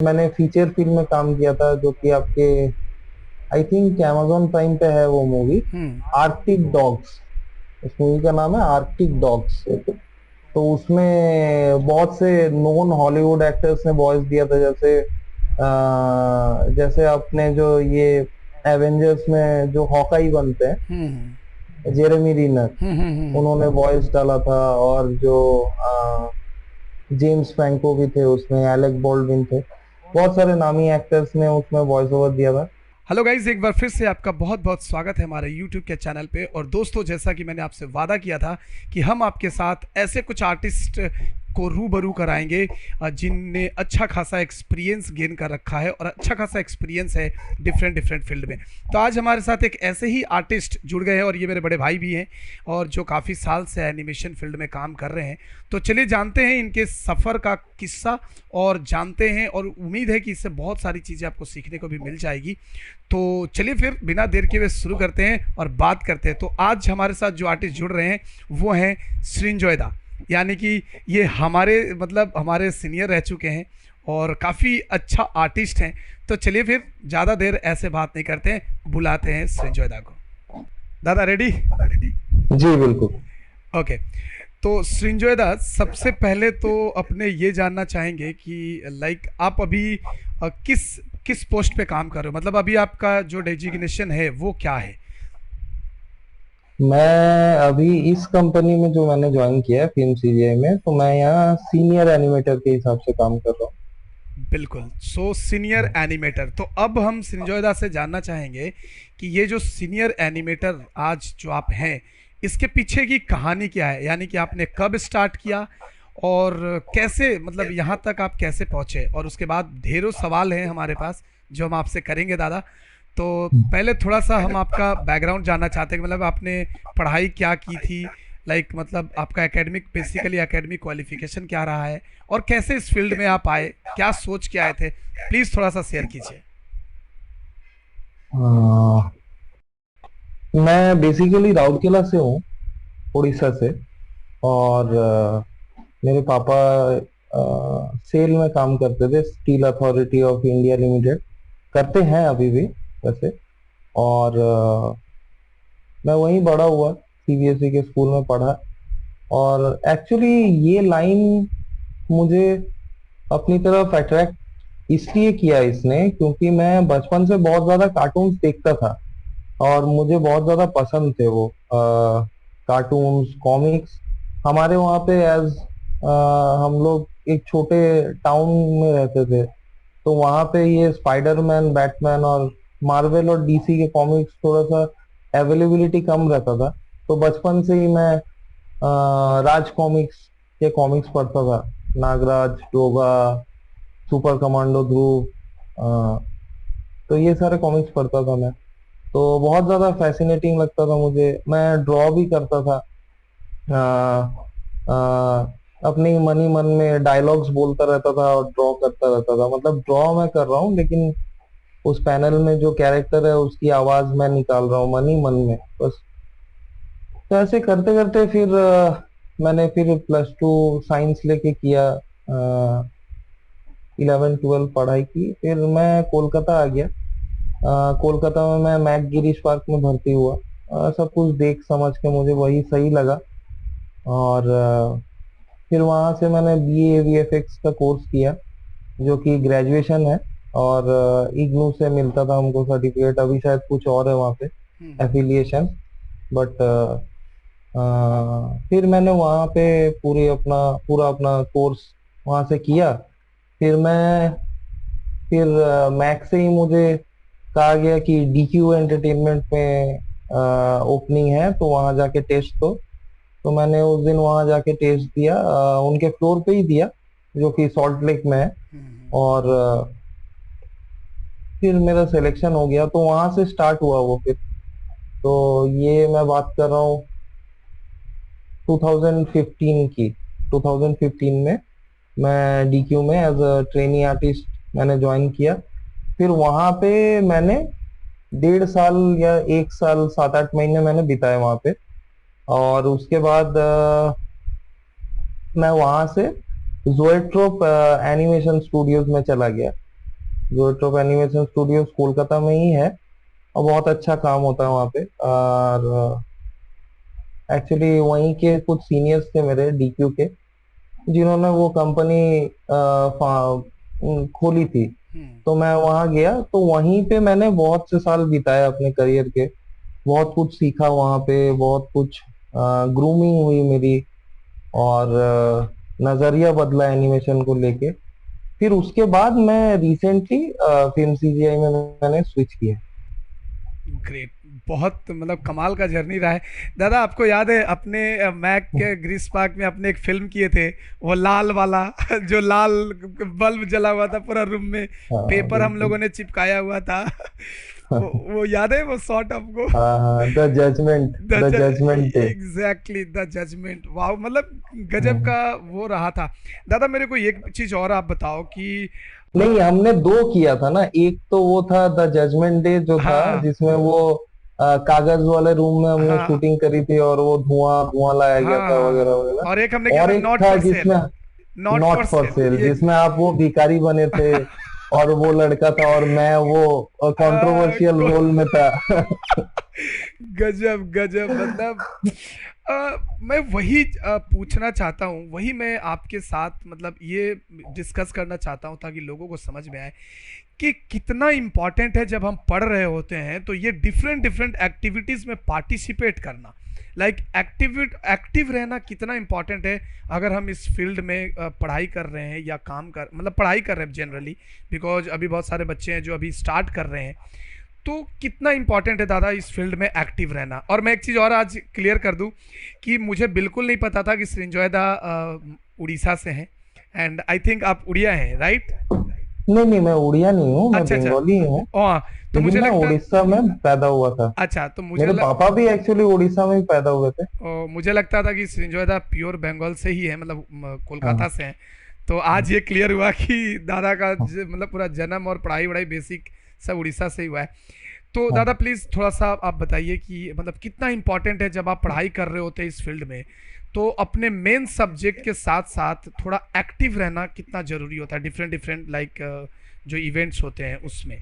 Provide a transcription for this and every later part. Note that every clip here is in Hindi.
मैंने फीचर फिल्म में काम किया था जो कि आपके आई थिंक amazon प्राइम पे है वो मूवी, हम्म। Arctic dogs. उस मूवी का नाम है आर्कटिक डॉग्स। तो उसमें बहुत से नोन हॉलीवुड एक्टर्स ने वॉइस दिया था, जैसे अपने जो ये एवेंजर्स में जो हॉकाई बनते हैं, हम्म। जेरेमी रीनर, हम्म। उन्होंने वॉइस डाला था। और जो जेम्स फ्रैंको भी थे उसमें, एलेक बॉल्डविन थे, बहुत सारे नामी एक्टर्स ने उसमें वॉइस ओवर दिया था। हेलो गाइज, एक बार फिर से आपका बहुत बहुत स्वागत है हमारे यूट्यूब के चैनल पे। और दोस्तों, जैसा कि मैंने आपसे वादा किया था कि हम आपके साथ ऐसे कुछ आर्टिस्ट को रूबरू कराएंगे जिनने अच्छा खासा एक्सपीरियंस गेन कर रखा है और अच्छा खासा एक्सपीरियंस है डिफरेंट डिफरेंट फील्ड में। तो आज हमारे साथ एक ऐसे ही आर्टिस्ट जुड़ गए हैं और ये मेरे बड़े भाई भी हैं और जो काफ़ी साल से एनिमेशन फील्ड में काम कर रहे हैं। तो चलिए जानते हैं इनके सफ़र का किस्सा और जानते हैं, और उम्मीद है कि इससे बहुत सारी चीज़ें आपको सीखने को भी मिल जाएगी। तो चलिए फिर बिना देर के हुए शुरू करते हैं और बात करते हैं। तो आज हमारे साथ जो आर्टिस्ट जुड़ रहे हैं वो हैं सृंजोयदा, यानी कि ये हमारे मतलब हमारे सीनियर रह चुके हैं और काफ़ी अच्छा आर्टिस्ट हैं। तो चलिए फिर ज़्यादा देर ऐसे बात नहीं करते हैं, बुलाते हैं सृंजोयदा को। दादा रेडी? जी बिल्कुल। ओके। तो सृंजोयदा, सबसे पहले तो अपने ये जानना चाहेंगे कि लाइक आप अभी किस किस पोस्ट पे काम कर रहे हो, मतलब अभी आपका जो डेजिग्नेशन है वो क्या है? मैं अभी इस कंपनी में जो मैंने ज्वाइन किया है फिल्म सीजीआई में, तो मैं यहाँ सीनियर एनिमेटर के हिसाब से काम कर रहा बिल्कुल। सो सीनियर एनिमेटर, तो अब हम सृंजोयदा से जानना चाहेंगे कि ये जो सीनियर एनिमेटर आज जो आप हैं, इसके पीछे की कहानी क्या है, यानी कि आपने कब स्टार्ट किया और कैसे, मतलब यहाँ तक आप कैसे पहुँचे। और उसके बाद ढेरों सवाल हैं हमारे पास जो हम आपसे करेंगे दादा। तो पहले थोड़ा सा हम आपका बैकग्राउंड जानना चाहते हैं, मतलब आपने पढ़ाई क्या की थी, लाइक मतलब आपका एकेडमिक, बेसिकली एकेडमिक क्वालिफिकेशन क्या रहा है और कैसे इस फील्ड में आप आए, क्या सोच के आए थे, प्लीज़ थोड़ा सा शेयर कीजिए। हूँ। मैं बेसिकली राउरकेला से हूँ, उड़ीसा से। और मेरे पापा सेल में काम करते थे, steel authority of India limited, करते हैं अभी भी वैसे। और मैं वहीं बड़ा हुआ, सीबीएसई के स्कूल में पढ़ा। और एक्चुअली ये लाइन मुझे अपनी तरफ अट्रैक्ट इसलिए किया इसने क्योंकि मैं बचपन से बहुत ज्यादा कार्टून्स देखता था और मुझे बहुत ज्यादा पसंद थे वो कार्टून्स, कॉमिक्स। हमारे वहाँ पे एज हम लोग एक छोटे टाउन में रहते थे, तो वहाँ पे ये स्पाइडरमैन, बैटमैन और मार्वल और डीसी के कॉमिक्स थोड़ा सा अवेलेबिलिटी कम रहता था। तो बचपन से ही मैं राज कॉमिक्स के कॉमिक्स पढ़ता था, नागराज, डोगा, सुपर कमांडो ध्रुव, तो ये सारे कॉमिक्स पढ़ता था मैं। तो बहुत ज्यादा फैसिनेटिंग लगता था मुझे। मैं ड्रॉ भी करता था, अपने ही मन ही मन में डायलॉग्स बोलता रहता था और ड्रॉ करता रहता था। मतलब ड्रॉ मैं कर रहा हूँ लेकिन उस पैनल में जो कैरेक्टर है उसकी आवाज मैं निकाल रहा हूँ मन ही मन में बस। तो ऐसे करते करते फिर मैंने फिर प्लस 2 साइंस लेके किया, 11 12 पढ़ाई की, फिर मैं कोलकाता आ गया। कोलकाता में मैं मैक गिरीश पार्क में भर्ती हुआ। सब कुछ देख समझ के मुझे वही सही लगा। और फिर वहाँ से मैंने बीए वीएफएक्स का कोर्स किया जो कि ग्रेजुएशन है। और इग्नू से मिलता था हमको सर्टिफिकेट, अभी शायद कुछ और है वहाँ पे हम्म। एफिलिएशन। बट फिर मैंने वहाँ पे पूरा अपना कोर्स वहाँ से किया। फिर मैं फिर मैक से ही मुझे कहा गया कि डीक्यू एंटरटेनमेंट में ओपनिंग है तो वहाँ जाके टेस्ट दो। तो मैंने उस दिन वहाँ जाके टेस्ट दिया, उनके फ्लोर पे ही दिया जो कि सॉल्ट लेक में है। और फिर मेरा सिलेक्शन हो गया तो वहां से स्टार्ट हुआ वो फिर। तो ये मैं बात कर रहा हूँ 2015 की। 2015 में मैं डीक्यू में एज अ ट्रेनी आर्टिस्ट मैंने ज्वाइन किया। फिर वहां पे मैंने 1.5 साल या 1 साल 7 8 महीने मैंने बिताए वहां पे। और उसके बाद मैं वहां से जोएट्रोप एनिमेशन स्टूडियोज में चला गया। जोएट्रोप एनिमेशन स्टूडियोज कोलकाता में ही है, और बहुत अच्छा काम होता है वहाँ पे। और एक्चुअली वहीं के कुछ सीनियर्स थे मेरे डीक्यू के, जिन्होंने वो कंपनी खोली थी। हम्म। तो मैं वहाँ गया, तो वहीं पे मैंने बहुत से साल बिताए अपने करियर के। बहुत कुछ सीखा वहाँ पे, बहुत कुछ ग्रूमिंग हुई मेरी, और नजरिया बदला एनिमेशन को लेके। फिर उसके बाद मैं रिसेंटली फिल्म सीजीआई में मैंने स्विच किया। ग्रेट। बहुत मतलब कमाल का जर्नी रहा है। दादा आपको याद है अपने मैक के ग्रीस पार्क में अपने एक फिल्म किए थे, वो लाल वाला जो लाल बल्ब जला हुआ था पूरा रूम में, हाँ पेपर हम बिल्कुल। लोगों ने चिपकाया हुआ था। वो याद है वो शॉट आपको? हाँ हाँ, the judgement, the the judgement day. Exactly the judgement, वाह मतलब गजब का वो रहा था। दादा मेरे को एक चीज और आप बताओ कि नहीं, हमने दो किया था ना। एक तो वो था द जजमेंट डे जो था, हाँ जिसमें वो कागज वाले रूम में हमने हाँ शूटिंग करी थी, और वो धुआं धुआं लाया गया हाँ था हाँ वगैरह हाँ, और एक हमने वगैरह। किया और था एक नॉट था फॉर सेल। जिसमें not not for for sale sale, ये। जिसमें आप वो भिखारी बने थे, और वो लड़का था, और मैं वो आ, कंट्रोवर्शियल को, रोल में था। गजब गजब मतलब मैं वही पूछना चाहता हूँ, वही मैं आपके साथ मतलब ये डिस्कस करना चाहता हूँ ताकि लोगों को समझ में आए कि कितना इम्पॉर्टेंट है जब हम पढ़ रहे होते हैं तो ये डिफरेंट डिफरेंट एक्टिविटीज़ में पार्टिसिपेट करना, लाइक एक्टिव रहना कितना इम्पॉर्टेंट है अगर हम इस फील्ड में पढ़ाई कर रहे हैं या काम कर मतलब पढ़ाई कर रहे हैं जनरली, बिकॉज अभी बहुत सारे बच्चे हैं जो अभी स्टार्ट कर रहे हैं। तो कितना इंपॉर्टेंट है दादा इस फील्ड में एक्टिव रहना। और मैं एक चीज़ और आज क्लियर कर दूं कि मुझे बिल्कुल नहीं पता था कि सृंजोय दा उड़ीसा से हैं, एंड आई थिंक आप उड़िया हैं, राइट? नहीं नहीं, मैं उड़िया नहीं हूँ, मैं अच्छा अच्छा। बंगाली हूँ। हाँ, तो लेकिन मुझे मैं लगता, उड़ीसा में पैदा हुआ था। अच्छा तो मेरे पापा भी एक्चुअली उड़ीसा में ही पैदा हुए थे। मुझे लगता था कि सृंजोय दा प्योर बंगाल से ही है, मतलब कोलकाता हाँ से हैं। तो आज ये क्लियर हुआ कि दादा का हाँ मतलब पूरा जन्म और पढ़ाई वढ़ाई बेसिक सब उड़ीसा से ही हुआ है। तो हाँ। दादा प्लीज़ थोड़ा सा आप बताइए कि मतलब कितना इंपॉर्टेंट है जब आप पढ़ाई कर रहे होते हैं इस फील्ड में, तो अपने मेन सब्जेक्ट के साथ साथ थोड़ा एक्टिव रहना कितना ज़रूरी होता है डिफरेंट डिफरेंट लाइक जो इवेंट्स होते हैं उसमें।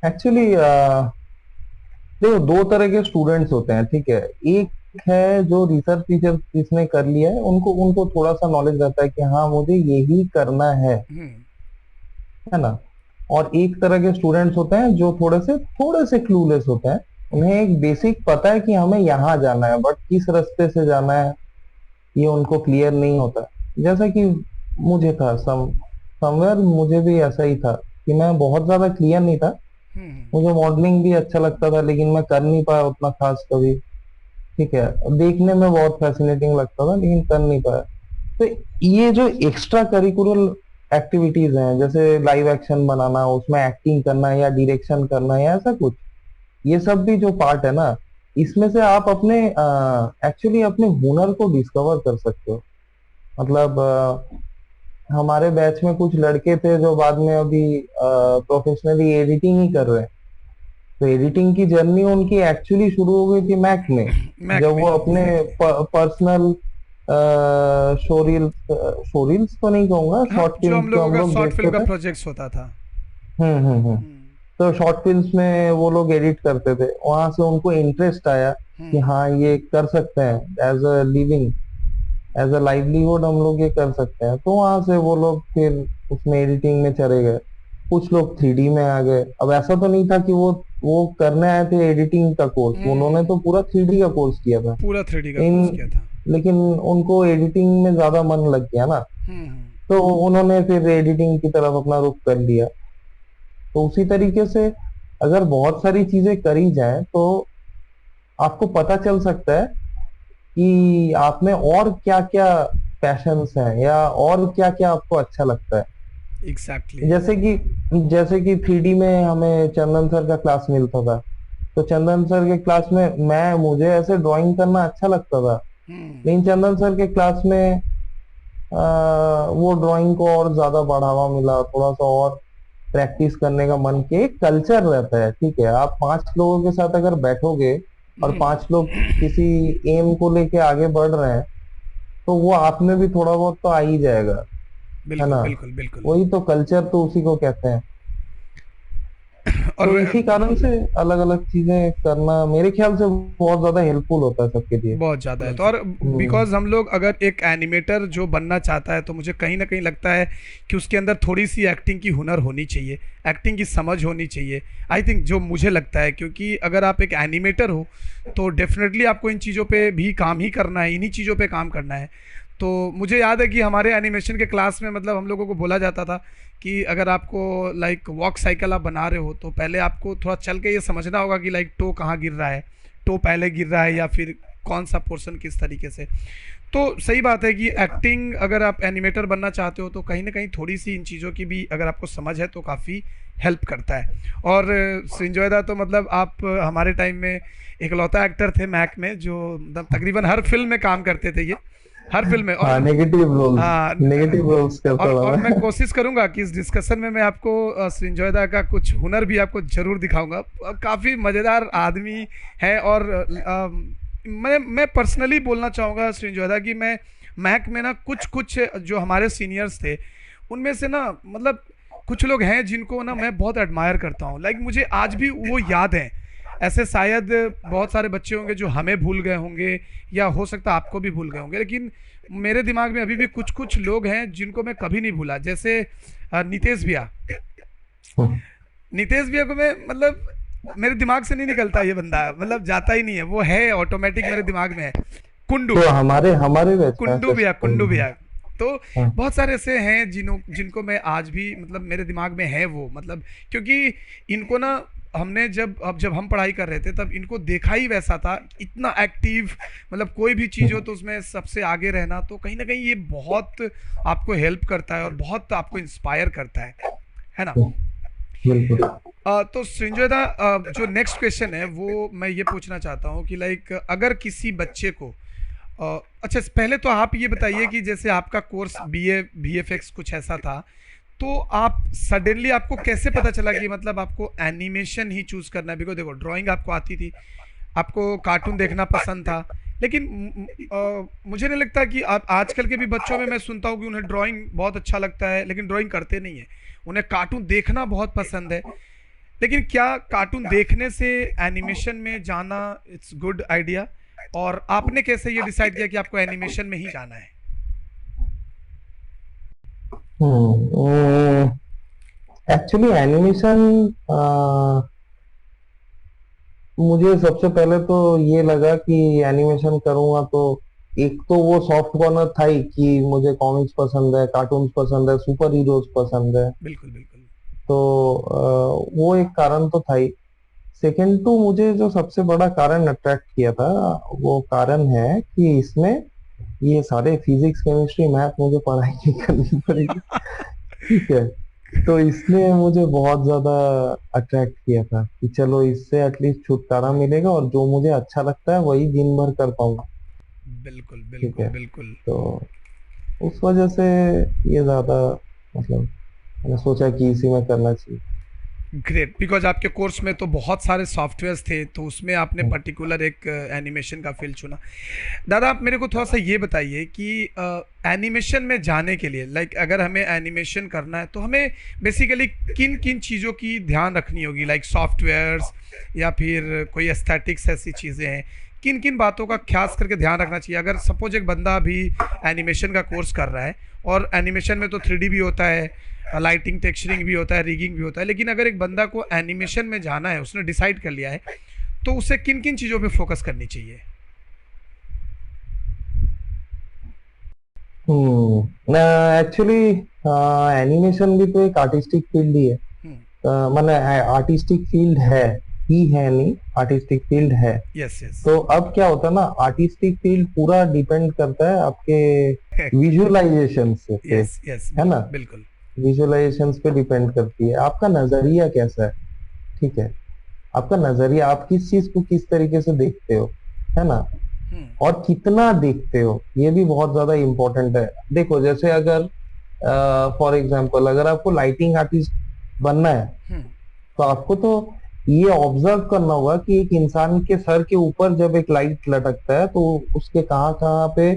एक्चुअली देखो, दो तरह के स्टूडेंट्स होते हैं, ठीक है। एक है जो रिसर्च टीचर जिसने कर लिया है, उनको उनको थोड़ा सा नॉलेज रहता है कि हाँ मुझे यही करना हम्म। है ना। और एक तरह के स्टूडेंट्स होते हैं जो थोड़े से क्लूलेस होते हैं। उन्हें एक बेसिक पता है कि हमें यहाँ जाना है, बट किस रास्ते से जाना है ये उनको क्लियर नहीं होता। जैसा कि मुझे था, समवेयर मुझे भी ऐसा ही था कि मैं बहुत ज्यादा क्लियर नहीं था। हम्म। मुझे मॉडलिंग भी अच्छा लगता था, लेकिन मैं कर नहीं पाया उतना खास कभी। ठीक है, देखने में बहुत फैसिनेटिंग लगता था, लेकिन कर नहीं पाया। तो ये जो एक्स्ट्रा करिकुलर एक्टिविटीज हैं, जैसे लाइव एक्शन बनाना, उसमें एक्टिंग करना या डायरेक्शन करना या ऐसा कुछ, ये सब भी जो पार्ट है ना, इसमें से आप अपने एक्चुअली अपने हुनर को डिस्कवर कर सकते हो। मतलब हमारे बैच में कुछ लड़के थे जो बाद में अभी प्रोफेशनली एडिटिंग ही कर रहे हैं। तो एडिटिंग की जर्नी उनकी एक्चुअली शुरू हो गई थी मैक में, मैक जब में वो अपने एग्जैक्टली। पर्सनल शोरील्स, शोरील्स तो नहीं कहूंगा, हाँ, शॉर्ट जो फिल्म हम जो लोगों हम का लोग शॉर्ट फिल्म देखते का थे। प्रोजेक्ट्स होता था। हम्म। हम्म। तो शॉर्ट फिल्म्स में वो लोग एडिट करते थे, वहां से उनको इंटरेस्ट आया कि हम्म। हाँ ये कर सकते हैं as a living, as a livelihood हम लोग ये कर सकते हैं। तो वहां से वो लोग फिर उसमें एडिटिंग में चले गए। कुछ लोग थ्री डी में आ गए। अब ऐसा तो नहीं था कि वो करने आए थे एडिटिंग का कोर्स, उन्होंने हम्म। तो पूरा थ्री डी का कोर्स किया था। पूरा 3D का इन कोर्स किया था। लेकिन उनको एडिटिंग में ज्यादा मन लग गया ना, हम्म। तो उन्होंने फिर एडिटिंग की तरफ अपना रुख कर लिया। तो उसी तरीके से अगर बहुत सारी चीजें करी जाए तो आपको पता चल सकता है कि आप में और क्या क्या पैशंस हैं, या और क्या क्या आपको अच्छा लगता है। एग्जैक्टली। जैसे कि थ्री डी में हमें चंदन सर का क्लास मिलता था। तो चंदन सर के क्लास में मुझे ऐसे ड्राइंग करना अच्छा लगता था। हम्म। लेकिन चंदन सर के क्लास में वो ड्राइंग को और ज्यादा बढ़ावा मिला, थोड़ा सा और प्रैक्टिस करने का मन किया। एक कल्चर रहता है, ठीक है। आप पांच लोगों के साथ अगर बैठोगे और पांच लोग किसी एम को लेके आगे बढ़ रहे हैं, तो वो आप में भी थोड़ा बहुत तो आ ही जाएगा। है बिल्कुल ना। बिल्कुल बिल्कुल। वही तो कल्चर तो उसी को कहते हैं। और तो इसी कारण से अलग अलग चीजें करना मेरे ख्याल से बहुत ज्यादा हेल्पफुल होता है सबके लिए। बहुत ज़्यादा है तो, और हम्म। बिकॉज हम लोग अगर एक एनिमेटर जो बनना चाहता है तो मुझे कहीं ना कहीं लगता है कि उसके अंदर थोड़ी सी एक्टिंग की हुनर होनी चाहिए, एक्टिंग की समझ होनी चाहिए। आई थिंक, जो मुझे लगता है, क्योंकि अगर आप एक एनिमेटर हो तो डेफिनेटली आपको इन चीज़ों पे भी काम ही करना है, इन्हीं चीज़ों पे काम करना है। तो मुझे याद है कि हमारे एनिमेशन के क्लास में मतलब हम लोगों को बोला जाता था कि अगर आपको लाइक वॉक साइकिल आप बना रहे हो तो पहले आपको थोड़ा चल के ये समझना होगा कि लाइक टो कहाँ गिर रहा है, टो पहले गिर रहा है या फिर कौन सा पोर्शन किस तरीके से। तो सही बात है कि एक्टिंग, अगर आप एनिमेटर बनना चाहते हो तो कहीं ना कहीं थोड़ी सी इन चीज़ों की भी अगर आपको समझ है तो काफ़ी हेल्प करता है। और संजय तो मतलब आप हमारे टाइम में इकलौता एक्टर थे मैक में जो मतलब तकरीबन हर फिल्म में काम करते थे, ये हर फिल्म में। और हाँ, नेगेटिव रोल्स, हाँ, नेगेटिव रोल्स करता था और मैं मैं। कोशिश करूंगा कि इस डिस्कशन में मैं आपको सृंजोयदा का कुछ हुनर भी आपको जरूर दिखाऊंगा। काफ़ी मज़ेदार आदमी है। और मैं पर्सनली बोलना चाहूँगा सृंजोयदा कि मैं महक में ना कुछ कुछ जो हमारे सीनियर्स थे उनमें से ना मतलब कुछ लोग हैं जिनको ना मैं बहुत एडमायर करता हूँ, लाइक मुझे आज भी वो याद हैं। ऐसे शायद बहुत सारे बच्चे होंगे जो हमें भूल गए होंगे, या हो सकता है आपको भी भूल गए होंगे, लेकिन मेरे दिमाग में अभी भी कुछ कुछ लोग हैं जिनको मैं कभी नहीं भूला। जैसे नितेश भैया। नितेश भैया को मैं मतलब मेरे दिमाग से नहीं निकलता ये बंदा, मतलब जाता ही नहीं है, वो है ऑटोमेटिक मेरे दिमाग में है। कुंडू, तो हमारे हमारे बैच का कुंडू ऐसे भैया, कुंडू कौन है? भैया। तो हाँ। बहुत सारे ऐसे हैं जिनको मैं आज भी मतलब मेरे दिमाग में है वो, मतलब क्योंकि इनको ना हमने जब हम पढ़ाई कर रहे थे तब इनको देखा ही वैसा था, इतना एक्टिव, मतलब कोई भी चीज़ हो तो उसमें सबसे आगे रहना। तो कहीं ना कहीं ये बहुत आपको हेल्प करता है और बहुत आपको इंस्पायर करता है ना। बिल्कुल। तो संजय, जो नेक्स्ट क्वेश्चन है वो मैं ये पूछना चाहता हूँ कि लाइक अगर किसी बच्चे को अच्छा, पहले तो आप ये बताइए कि जैसे आपका कोर्स बीए वीएफएक्स कुछ ऐसा था, तो आप सडनली आपको कैसे पता चला कि मतलब आपको एनिमेशन ही चूज करना है? बिकॉज देखो, ड्राइंग आपको आती थी, आपको कार्टून देखना पसंद था, लेकिन मुझे नहीं लगता कि आप आजकल के भी बच्चों में मैं सुनता हूँ कि उन्हें ड्राइंग बहुत अच्छा लगता है लेकिन ड्राइंग करते नहीं है। उन्हें कार्टून देखना बहुत पसंद है, लेकिन क्या कार्टून देखने से एनिमेशन में जाना इट्स गुड आइडिया? और आपने कैसे ये डिसाइड किया कि आपको एनिमेशन में ही जाना है? एक्चुअली एनिमेशन मुझे सबसे पहले तो ये लगा कि एनिमेशन करूंगा तो एक तो वो सॉफ्ट कॉर्नर था ही कि मुझे कॉमिक्स पसंद है, कार्टून्स पसंद है, सुपर हीरोज पसंद है। बिल्कुल बिल्कुल। तो वो एक कारण तो था ही। सेकंड टू, मुझे जो सबसे बड़ा कारण अट्रैक्ट किया था वो कारण है कि इसमें ये सारे फिजिक्स केमिस्ट्री मैथ मुझे पढ़ाई नहीं करनी पड़ेगी। ठीक है। तो इसने मुझे बहुत ज्यादा अट्रैक्ट किया था कि चलो इससे एटलीस्ट छुटकारा मिलेगा और जो मुझे अच्छा लगता है वही दिन भर कर पाऊंगा। बिल्कुल ठीक बिल्कुल है। बिल्कुल। तो उस वजह से ये ज्यादा मतलब मैंने सोचा कि इसी में करना चाहिए। ग्रेट, बिकॉज आपके कोर्स में तो बहुत सारे सॉफ्टवेयर्स थे तो उसमें आपने हम्म। पर्टिकुलर एक एनिमेशन का फील्ड चुना। दादा, आप मेरे को थोड़ा सा ये बताइए कि एनिमेशन में जाने के लिए, लाइक अगर हमें एनिमेशन करना है तो हमें बेसिकली किन किन चीज़ों की ध्यान रखनी होगी, लाइक सॉफ्टवेयर्स या फिर कोई एस्थेटिक्स, ऐसी चीज़ें हैं, किन किन बातों का खास करके ध्यान रखना चाहिए? अगर सपोज एक बंदा भी एनिमेशन का कोर्स कर रहा है, और एनिमेशन में तो 3D भी होता है, लाइटिंग टेक्सचरिंग भी होता है, रिगिंग भी होता है, लेकिन अगर एक बंदा को एनिमेशन में जाना है, उसने डिसाइड कर लिया है, तो उसे किन किन चीज़ों पे फोकस करनी चाहिए? एक्चुअली एनिमेशन भी तो एक आर्टिस्टिक फील्ड ही है। हम्म। माने आर्टिस्टिक फील्ड है, ही है नहीं, आर्टिस्टिक फील्ड है। Yes yes. तो अब क्या होता है ना, आर्टिस्टिक फील्ड पूरा डिपेंड करता है आपके विजुअलाइजेशन पे। यस यस, है ना। बिल्कुल बिल्कुल। विजुअलाइजेशंस पे डिपेंड करती है, आपका नजरिया कैसा है। ठीक है। आपका नजरिया, आप किस चीज को किस तरीके से देखते हो, है ना। हम्म और कितना देखते हो ये भी बहुत ज्यादा इंपॉर्टेंट है। देखो जैसे अगर फॉर एग्जाम्पल अगर आपको लाइटिंग आर्टिस्ट बनना है हम्म। तो आपको तो ये ऑब्जर्व करना होगा कि एक इंसान के सर के ऊपर जब एक लाइट लटकता है तो उसके कहाँ कहाँ पे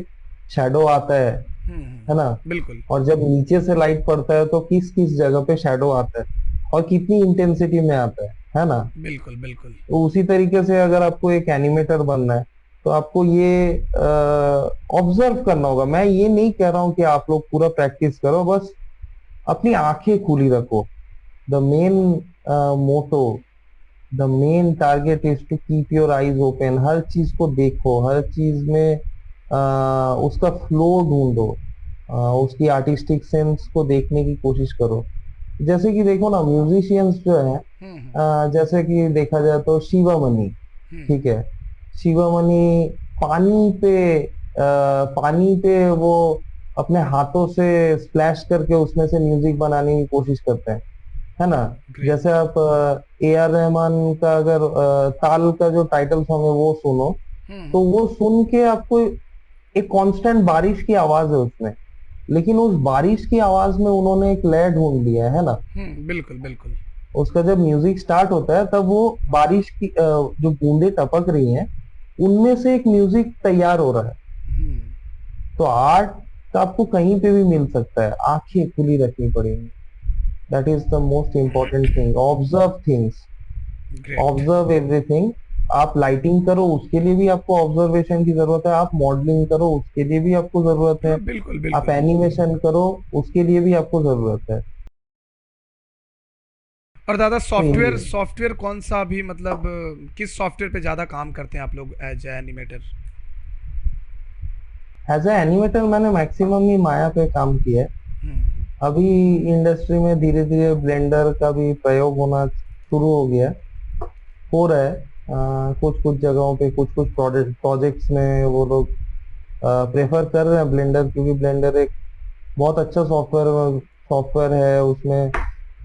शैडो आता है, है ना। बिल्कुल, और जब नीचे से लाइट पड़ता है तो किस किस जगह पे शैडो आता है और कितनी इंटेंसिटी में आता है ना। बिल्कुल, बिल्कुल। तो उसी तरीके से अगर आपको एक एनिमेटर बनना है तो आपको ये ऑब्जर्व करना होगा। मैं ये नहीं कह रहा हूँ कि आप लोग पूरा प्रैक्टिस करो, बस अपनी आंखें खुली रखो। The main motto, the main target is to keep your eyes open. हर चीज को देखो, हर चीज में उसका फ्लो ढूंढो, उसकी आर्टिस्टिक सेंस को देखने की कोशिश करो। जैसे कि देखो ना, म्यूजिशियंस जो है, हुँ, हुँ, जैसे कि देखा जाए तो शिवा मनी, हुँ, ठीक है। शिवा मनी पानी पे पानी पे वो अपने हाथों से स्प्लैश करके उसमें से म्यूजिक बनाने की कोशिश करते हैं, है ना। ग्रेट। जैसे आप ए आर रहमान का अगर ताल का जो टाइटल सॉन्ग है वो सुनो, हुँ, तो हुँ, वो सुन के आपको एक कांस्टेंट बारिश की आवाज है उसमें, लेकिन उस बारिश की आवाज में उन्होंने एक लय ढूंढ लिया है ना। हुँ, बिल्कुल, बिल्कुल। उसका जब म्यूजिक स्टार्ट होता है तब वो बारिश की जो बूंदे टपक रही हैं उनमें से एक म्यूजिक तैयार हो रहा है। हुँ, तो आर्ट आपको कहीं पे भी मिल सकता है, आंखें खुली रखनी पड़ेंगी। That is the most important thing. Observe things, great. Observe everything. आप लाइटिंग करो उसके लिए भी आपको ऑब्जर्वेशन की जरूरत है, आप मॉडलिंग करो उसके लिए भी आपको जरूरत हाँ, है, बिल्कुल, आप बिल्कुल। एनिमेशन करो उसके लिए भी आपको जरूरत है। और दादा तो सॉफ्टवेयर ये सॉफ्टवेयर कौन-सा अभी मतलब किस सॉफ्टवेयर पे ज़्यादा काम करते हैं आप लोग as a animator? As a animator मैंने मैक्सिमम ही माया पे काम किया है। हुँ, अभी इंडस्ट्री में धीरे धीरे ब्लेंडर का भी प्रयोग होना शुरू हो गया है, हो रहा है। कुछ कुछ जगहों पे कुछ कुछ प्रोजेक्ट्स में वो लोग प्रेफर कर रहे हैं ब्लेंडर, क्योंकि ब्लेंडर एक बहुत अच्छा सॉफ्टवेयर है। उसमें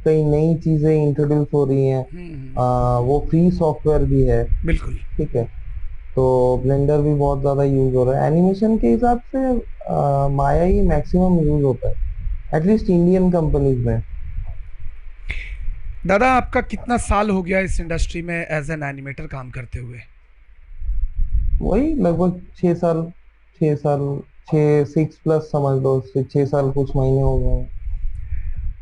कई नई चीजें इंट्रोड्यूस हो रही हैं। हुँ, हुँ, वो फ्री सॉफ्टवेयर भी है, बिल्कुल। ठीक है। तो ब्लेंडर भी बहुत ज्यादा यूज हो रहा है एनिमेशन के हिसाब से। माया ही मैक्सिमम यूज होता है, एटलीस्ट इंडियन कंपनीज में। दादा आपका कितना साल हो गया इस इंडस्ट्री में एज़ एन एनिमेटर काम करते हुए? वही लगभग 6 साल, 6 साल, 6 प्लस समझ लो, 6 साल कुछ महीने हो गए हैं।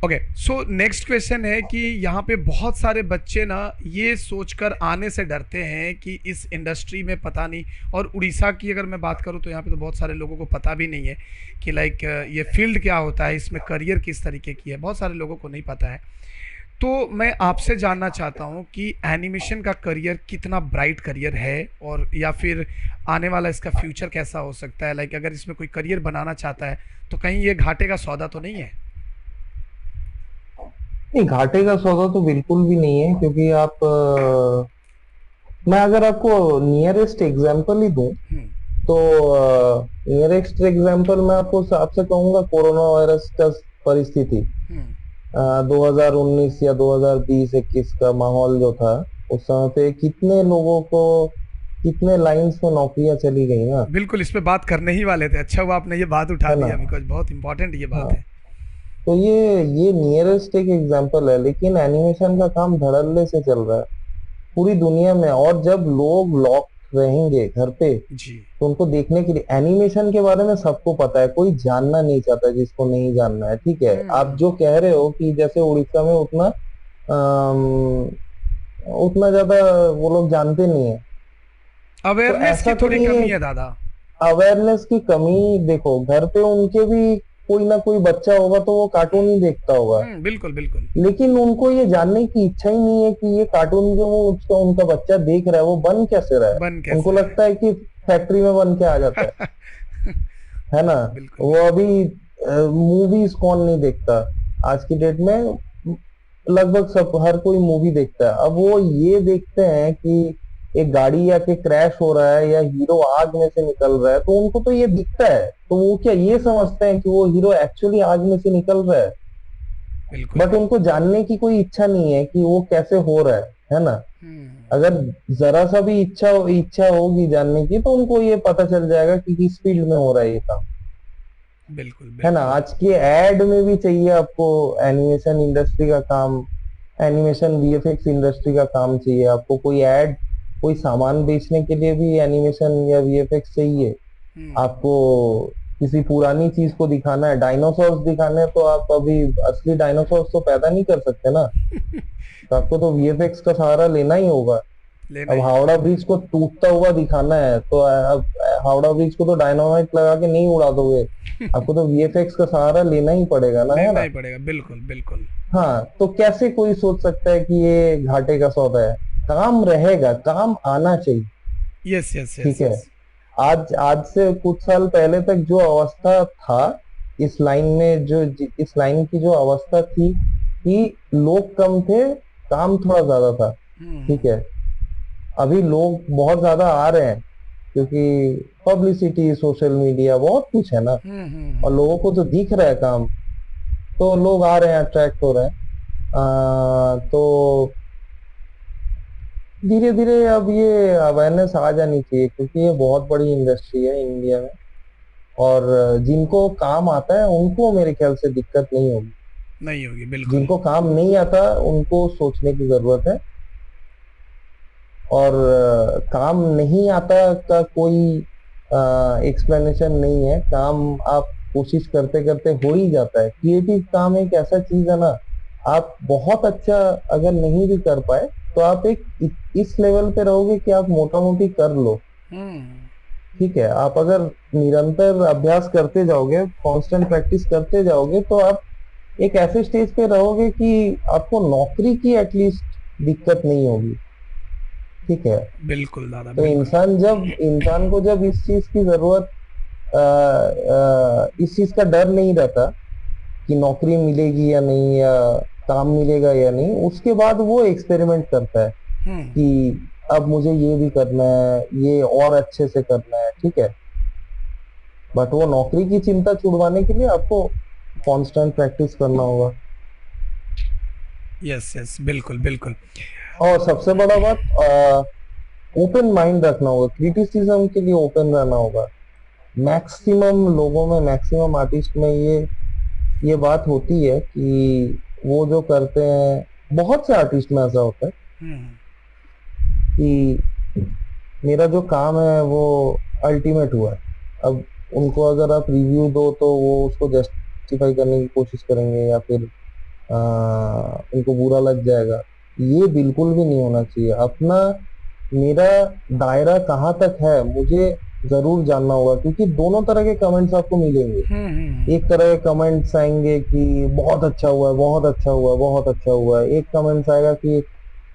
ओके, सो नेक्स्ट क्वेश्चन है कि यहाँ पे बहुत सारे बच्चे ना ये सोचकर आने से डरते हैं कि इस इंडस्ट्री में पता नहीं। और उड़ीसा की अगर मैं बात करूँ तो यहाँ पे तो बहुत सारे लोगों को पता भी नहीं है कि लाइक ये फील्ड क्या होता है, इसमें करियर किस तरीके की है, बहुत सारे लोगों को नहीं पता है। तो मैं आपसे जानना चाहता हूँ कि एनिमेशन का करियर कितना ब्राइट करियर है, और या फिर आने वाला इसका फ्यूचर कैसा हो सकता है। लाइक अगर इसमें कोई करियर बनाना चाहता है तो कहीं ये घाटे का सौदा तो नहीं है? नहीं, घाटे का सौदा तो बिल्कुल भी नहीं है, क्योंकि आप मैं अगर आपको नियरेस्ट एग्जांपल ही दूं हम्म, तो नियरेस्ट एग्जांपल मैं आपसे कहूंगा कोरोना वायरस का परिस्थिति। हम्म, 2019 या 2020-21 का माहौल जो था, उस समय पे कितने लोगों को, कितने लाइंस में नौकरियां चली गई ना, बिल्कुल इस पे बात करने ही वाले थे। अच्छा हुआ आपने ये बात उठा है ना। दिया, बिकॉज बहुत इंपॉर्टेंट ये बात हाँ, है। तो ये नियरेस्ट एक एग्जांपल है, लेकिन एनिमेशन का काम धड़ल्ले से चल रहा है पूरी दुनिया में। और जब लोग लॉक रहेंगे घर पे जी। तो उनको देखने के लिए एनिमेशन के बारे में सबको पता है, कोई जानना नहीं चाहता जिसको नहीं जानना है, ठीक है। आप जो कह रहे हो कि जैसे उड़ीसा में उतना अम, उतना ज्यादा वो लोग जानते नहीं है, तो अवेयरनेस की ऐसा तो थोड़ी नहीं है। कमी है दादा। अवेयरनेस की कमी, देखो घर पे उनके भी कोई ना कोई बच्चा होगा तो वो कार्टून ही देखता होगा, बिल्कुल, बिल्कुल। लेकिन उनको ये जानने की इच्छा ही नहीं है कि ये कार्टून जो वो उसका उनका बच्चा देख रहा है वो बन कैसे रहा है। बन उनको कैसे रहे? लगता है कि फैक्ट्री में बन के आ जाता है ना। बिल्कुल। वो अभी मूवीज कौन नहीं देखता आज की डेट में, लगभग सब हर कोई मूवी देखता है। अब वो ये देखते हैं कि एक गाड़ी आके क्रैश हो रहा है या हीरो आग में से निकल रहा है, तो उनको तो ये दिखता है, तो वो क्या ये समझते हैं कि वो हीरो एक्चुअली आग में से निकल रहा है। बिल्कुल। बट उनको जानने की कोई इच्छा नहीं है कि वो कैसे हो रहा है ना। हम्म, अगर जरा सा भी इच्छा होगी जानने की तो उनको ये पता चल जाएगा कि किस फील्ड में हो रहा है ये काम, बिल्कुल, है ना। बिल्कुल। आज के एड में भी चाहिए आपको एनिमेशन इंडस्ट्री का काम, एनिमेशन वीएफएक्स इंडस्ट्री का काम चाहिए आपको। कोई एड, कोई सामान बेचने के लिए भी एनिमेशन या वीएफएक्स चाहिए हम्म, आपको। किसी पुरानी चीज को दिखाना है, डायनासोर्स दिखाने हैं, तो आप अभी असली डायनासोर्स तो पैदा नहीं कर सकते ना। तो आपको तो वीएफएक्स का सहारा लेना ही होगा। लेना अब ही हावड़ा होगा। ब्रिज को टूटता हुआ दिखाना है तो अब हावड़ा ब्रिज को तो डायनामाइट लगा के नहीं उड़ा दोगे। आपको तो वीएफएक्स का सहारा लेना ही पड़ेगा ना, है लेना ना। ही पड़ेगा, बिल्कुल बिल्कुल। हाँ, तो कैसे कोई सोच सकता है कि ये घाटे का सौदा है। काम रहेगा, काम आना चाहिए। यस यस यस ठीक है। यस। आज आज से कुछ साल पहले तक जो अवस्था था इस लाइन में, इस लाइन की जो अवस्था थी कि लोग कम थे, काम थोड़ा ज्यादा था। ठीक हम्म है। अभी लोग बहुत ज्यादा आ रहे हैं क्योंकि पब्लिसिटी, सोशल मीडिया, बहुत कुछ है ना। और हम्म। लोगों को तो दिख रहा है काम, तो लोग आ रहे हैं, अट्रैक्ट हो रहे हैं। तो धीरे धीरे अब ये अवेयरनेस आ जानी चाहिए क्योंकि ये बहुत बड़ी इंडस्ट्री है इंडिया में। और जिनको काम आता है उनको मेरे ख्याल से दिक्कत नहीं होगी। नहीं होगी, बिल्कुल। जिनको काम नहीं आता उनको सोचने की जरूरत है। और काम नहीं आता का कोई एक्सप्लेनेशन नहीं है। काम आप कोशिश करते करते हो ही जाता है। क्रिएटिव काम एक ऐसा चीज है ना, आप बहुत अच्छा अगर नहीं भी कर पाए तो आप इस लेवल पे रहोगे कि आप मोटा मोटी कर लो। हम्म। ठीक है। आप अगर निरंतर अभ्यास करते जाओगे, कांस्टेंट प्रैक्टिस करते जाओगे, तो आप एक ऐसे स्टेज पे रहोगे कि आपको नौकरी की एटलीस्ट दिक्कत नहीं होगी। ठीक है। बिल्कुल दादा, तो बिल्कुल। इंसान को जब इस चीज की जरूरत, इस चीज का डर नहीं रहता कि नौकरी मिलेगी या नहीं, या काम मिलेगा या नहीं, उसके बाद वो एक्सपेरिमेंट करता है हम्म। कि अब मुझे ये भी करना है, ये और अच्छे से करना है। ठीक है। बट वो नौकरी की चिंता छुड़वाने के लिए आपको कांस्टेंट प्रैक्टिस करना होगा। यस यस, बिल्कुल बिल्कुल। और सबसे बड़ा बात, ओपन माइंड रखना होगा, क्रिटिसिज्म के लिए ओपन रहना होगा। मैक्सिमम लोगों में, मैक्सिमम आर्टिस्ट में ये बात होती है कि वो जो करते हैं, बहुत से आर्टिस्ट में ऐसा होता है हम्म कि मेरा जो काम है वो अल्टीमेट हुआ है। अब उनको अगर आप रिव्यू दो तो वो उसको जस्टिफाई करने की कोशिश करेंगे, या फिर उनको बुरा लग जाएगा। ये बिल्कुल भी नहीं होना चाहिए। अपना, मेरा दायरा कहाँ तक है मुझे जरूर जानना होगा, क्योंकि दोनों तरह के कमेंट्स आपको मिलेंगे। एक तरह के कमेंट्स आएंगे कि बहुत अच्छा हुआ है, बहुत अच्छा हुआ है, बहुत अच्छा हुआ है। एक कमेंट्स आएगा कि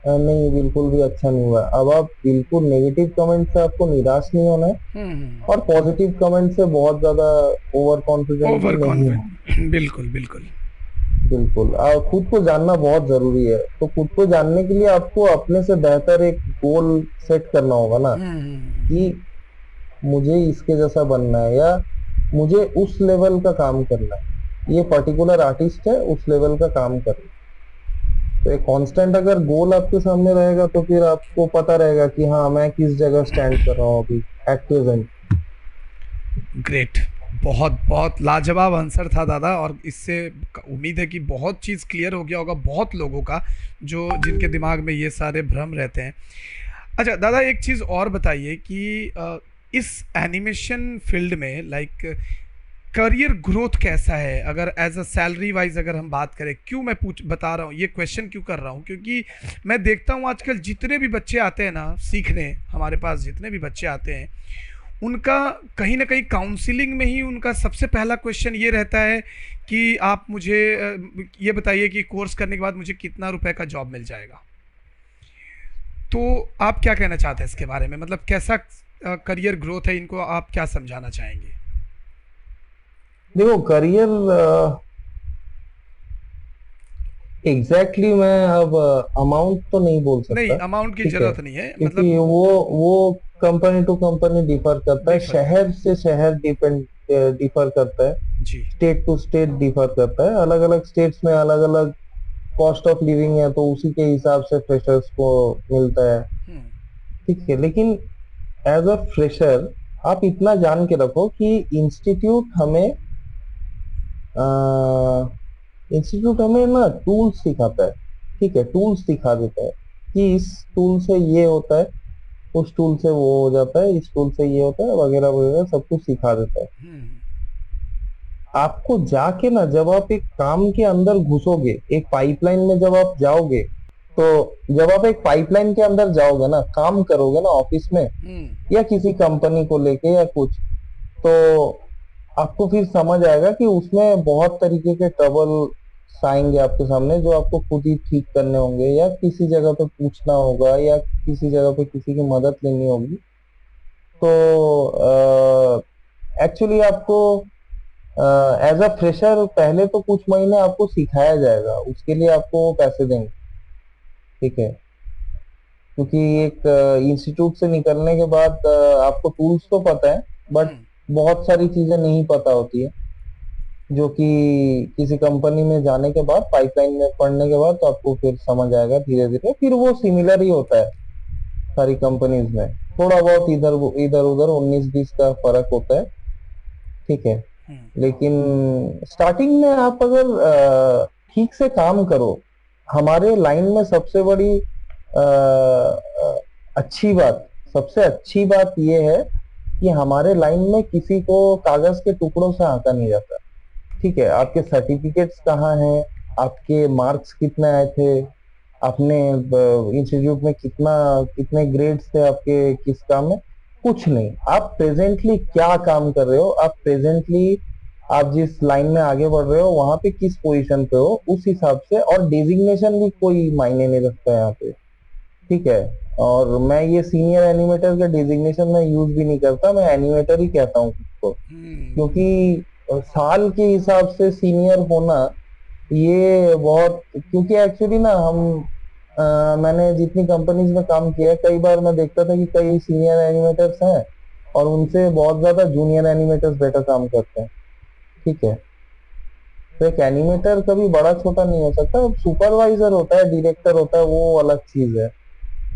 नहीं, बिल्कुल भी अच्छा नहीं हुआ है। अब आप बिल्कुल नेगेटिव कमेंट से आपको निराश नहीं होना है, हम्म। और पॉजिटिव कमेंट से बहुत ज्यादा ओवर कॉन्फिडेंट भी ओवर नहीं होना। कॉन्फिडेंट, बिल्कुल बिल्कुल। बिल्कुल। खुद को जानना बहुत जरूरी है। तो खुद को जानने के लिए आपको अपने से बेहतर एक गोल सेट करना होगा ना, हम्म। कि मुझे इसके जैसा बनना है, या मुझे उस लेवल का काम करना है। ये पर्टिकुलर आर्टिस्ट है, उस लेवल का काम करना है। तो एक कांस्टेंट अगर गोल आपके सामने रहेगा तो फिर आपको पता रहेगा कि हाँ, मैं किस जगह स्टैंड कर रहा हूँ अभी एट प्रेजेंट। ग्रेट। बहुत बहुत लाजवाब आंसर था दादा, और इससे उम्मीद है कि बहुत चीज़ क्लियर हो गया होगा बहुत लोगों का, जो जिनके दिमाग में ये सारे भ्रम रहते हैं। अच्छा दादा, एक चीज़ और बताइए कि इस एनिमेशन फील्ड में लाइक करियर ग्रोथ कैसा है, अगर एज अ सैलरी वाइज अगर हम बात करें। क्यों मैं पूछ बता रहा हूँ, ये क्वेश्चन क्यों कर रहा हूँ, क्योंकि मैं देखता हूँ आजकल जितने भी बच्चे आते हैं ना सीखने, हमारे पास जितने भी बच्चे आते हैं, उनका कहीं ना कहीं काउंसलिंग में ही उनका सबसे पहला क्वेश्चन ये रहता है कि आप मुझे ये बताइए कि कोर्स करने के बाद मुझे कितना रुपए का जॉब मिल जाएगा। तो आप क्या कहना चाहते हैं इसके बारे में, मतलब कैसा करियर ग्रोथ है, इनको आप क्या समझाना चाहेंगे? देखो, करियर एग्जैक्टली मैं अब अमाउंट तो नहीं बोल नहीं, सकता। अमाउंट की ठीक है। जरूरत नहीं है, क्योंकि मतलब वो कंपनी टू कंपनी डिफर करता है, डिफर शहर करता से शहर डिफर करता है, है जी। स्टेट टू स्टेट डिफर करता है। अलग अलग स्टेट्स में अलग अलग कॉस्ट ऑफ लिविंग है, तो उसी के हिसाब से फ्रेशर्स को मिलता है। हम्म ठीक है। लेकिन एज अ फ्रेशर आप इतना जान के रखो कि इंस्टीट्यूट हमें ना टूल्स सिखाता है। ठीक है, टूल्स सिखा देता है कि इस टूल से ये होता है, उस टूल से वो हो जाता है, इस टूल से ये होता है, वगैरह वगैरह सब कुछ सिखा देता है। हम्म आपको जाके ना, जब आप एक काम के अंदर घुसोगे, एक पाइपलाइन में जब आप जाओगे, तो जब आप एक पाइपलाइन के अंदर जाओगे ना, काम करोगे ना ऑफिस में हम्म। या किसी कंपनी को लेके या कुछ, तो आपको फिर समझ आएगा कि उसमें बहुत तरीके के ट्रबल आएंगे आपके सामने, जो आपको खुद ही ठीक करने होंगे या किसी जगह पे पूछना होगा या किसी जगह पे किसी की मदद लेनी होगी। तो एक्चुअली आपको एज अ फ्रेशर पहले तो कुछ महीने आपको सिखाया जाएगा, उसके लिए आपको वो पैसे देंगे। ठीक है, क्योंकि एक इंस्टीट्यूट से निकलने के बाद आपको टूल्स तो पता है, बट हम्म। बहुत सारी चीजें नहीं पता होती है, जो कि किसी कंपनी में जाने के बाद, पाइपलाइन में पढ़ने के बाद, तो आपको फिर समझ आएगा धीरे धीरे। फिर वो सिमिलर ही होता है सारी कंपनीज में, थोड़ा बहुत इधर इधर उधर 19-20 का फर्क होता है। ठीक है, हम्म। लेकिन स्टार्टिंग में आप अगर ठीक से काम करो, हमारे लाइन में सबसे बड़ी अच्छी बात, सबसे अच्छी बात यह है कि हमारे लाइन में किसी को कागज के टुकड़ों से आंका नहीं जाता। ठीक है, आपके सर्टिफिकेट्स कहाँ हैं, आपके मार्क्स कितने आए थे, आपने इंस्टीट्यूट में कितना, कितने ग्रेड्स थे आपके किस काम में, कुछ नहीं। आप प्रेजेंटली क्या काम कर रहे हो, आप प्रेजेंटली आप जिस लाइन में आगे बढ़ रहे हो वहां पे किस पोजीशन पे हो, उस हिसाब से। और डेजिग्नेशन भी कोई मायने नहीं रखता है यहाँ पे। ठीक है, और मैं ये सीनियर एनिमेटर का डेजिग्नेशन में यूज भी नहीं करता, मैं एनिमेटर ही कहता हूँ खुद को। हम्म। क्योंकि साल के हिसाब से सीनियर होना ये बहुत, क्योंकि एक्चुअली ना हम मैंने जितनी कंपनीज में काम किया है, कई बार मैं देखता था कि कई सीनियर एनिमेटर्स हैं और उनसे बहुत ज्यादा जूनियर एनिमेटर्स बेटर काम करते हैं। ठीक है, तो एक एनिमेटर कभी बड़ा छोटा नहीं हो सकता। अब सुपरवाइजर होता है, डायरेक्टर होता है, वो अलग चीज है।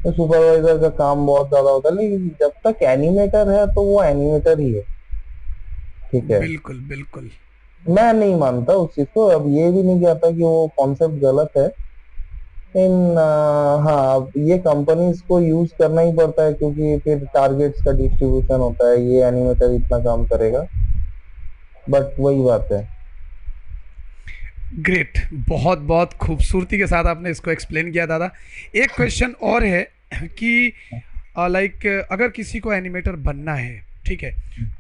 तो सुपरवाइजर का काम बहुत ज्यादा होता है, लेकिन जब तक एनिमेटर है तो वो एनिमेटर ही है। ठीक है, बिल्कुल बिल्कुल। मैं नहीं मानता उस चीज को, अब ये भी नहीं कहता कि वो कॉन्सेप्ट गलत है। लेकिन हाँ, अब ये कंपनीज को यूज करना ही पड़ता है, क्योंकि फिर टारगेट्स का डिस्ट्रीब्यूशन होता है, ये एनिमेटर इतना काम करेगा, बट वही बात है। ग्रेट, बहुत बहुत खूबसूरती के साथ आपने इसको एक्सप्लेन किया दादा। एक क्वेश्चन और है कि लाइक अगर किसी को एनिमेटर बनना है, ठीक है,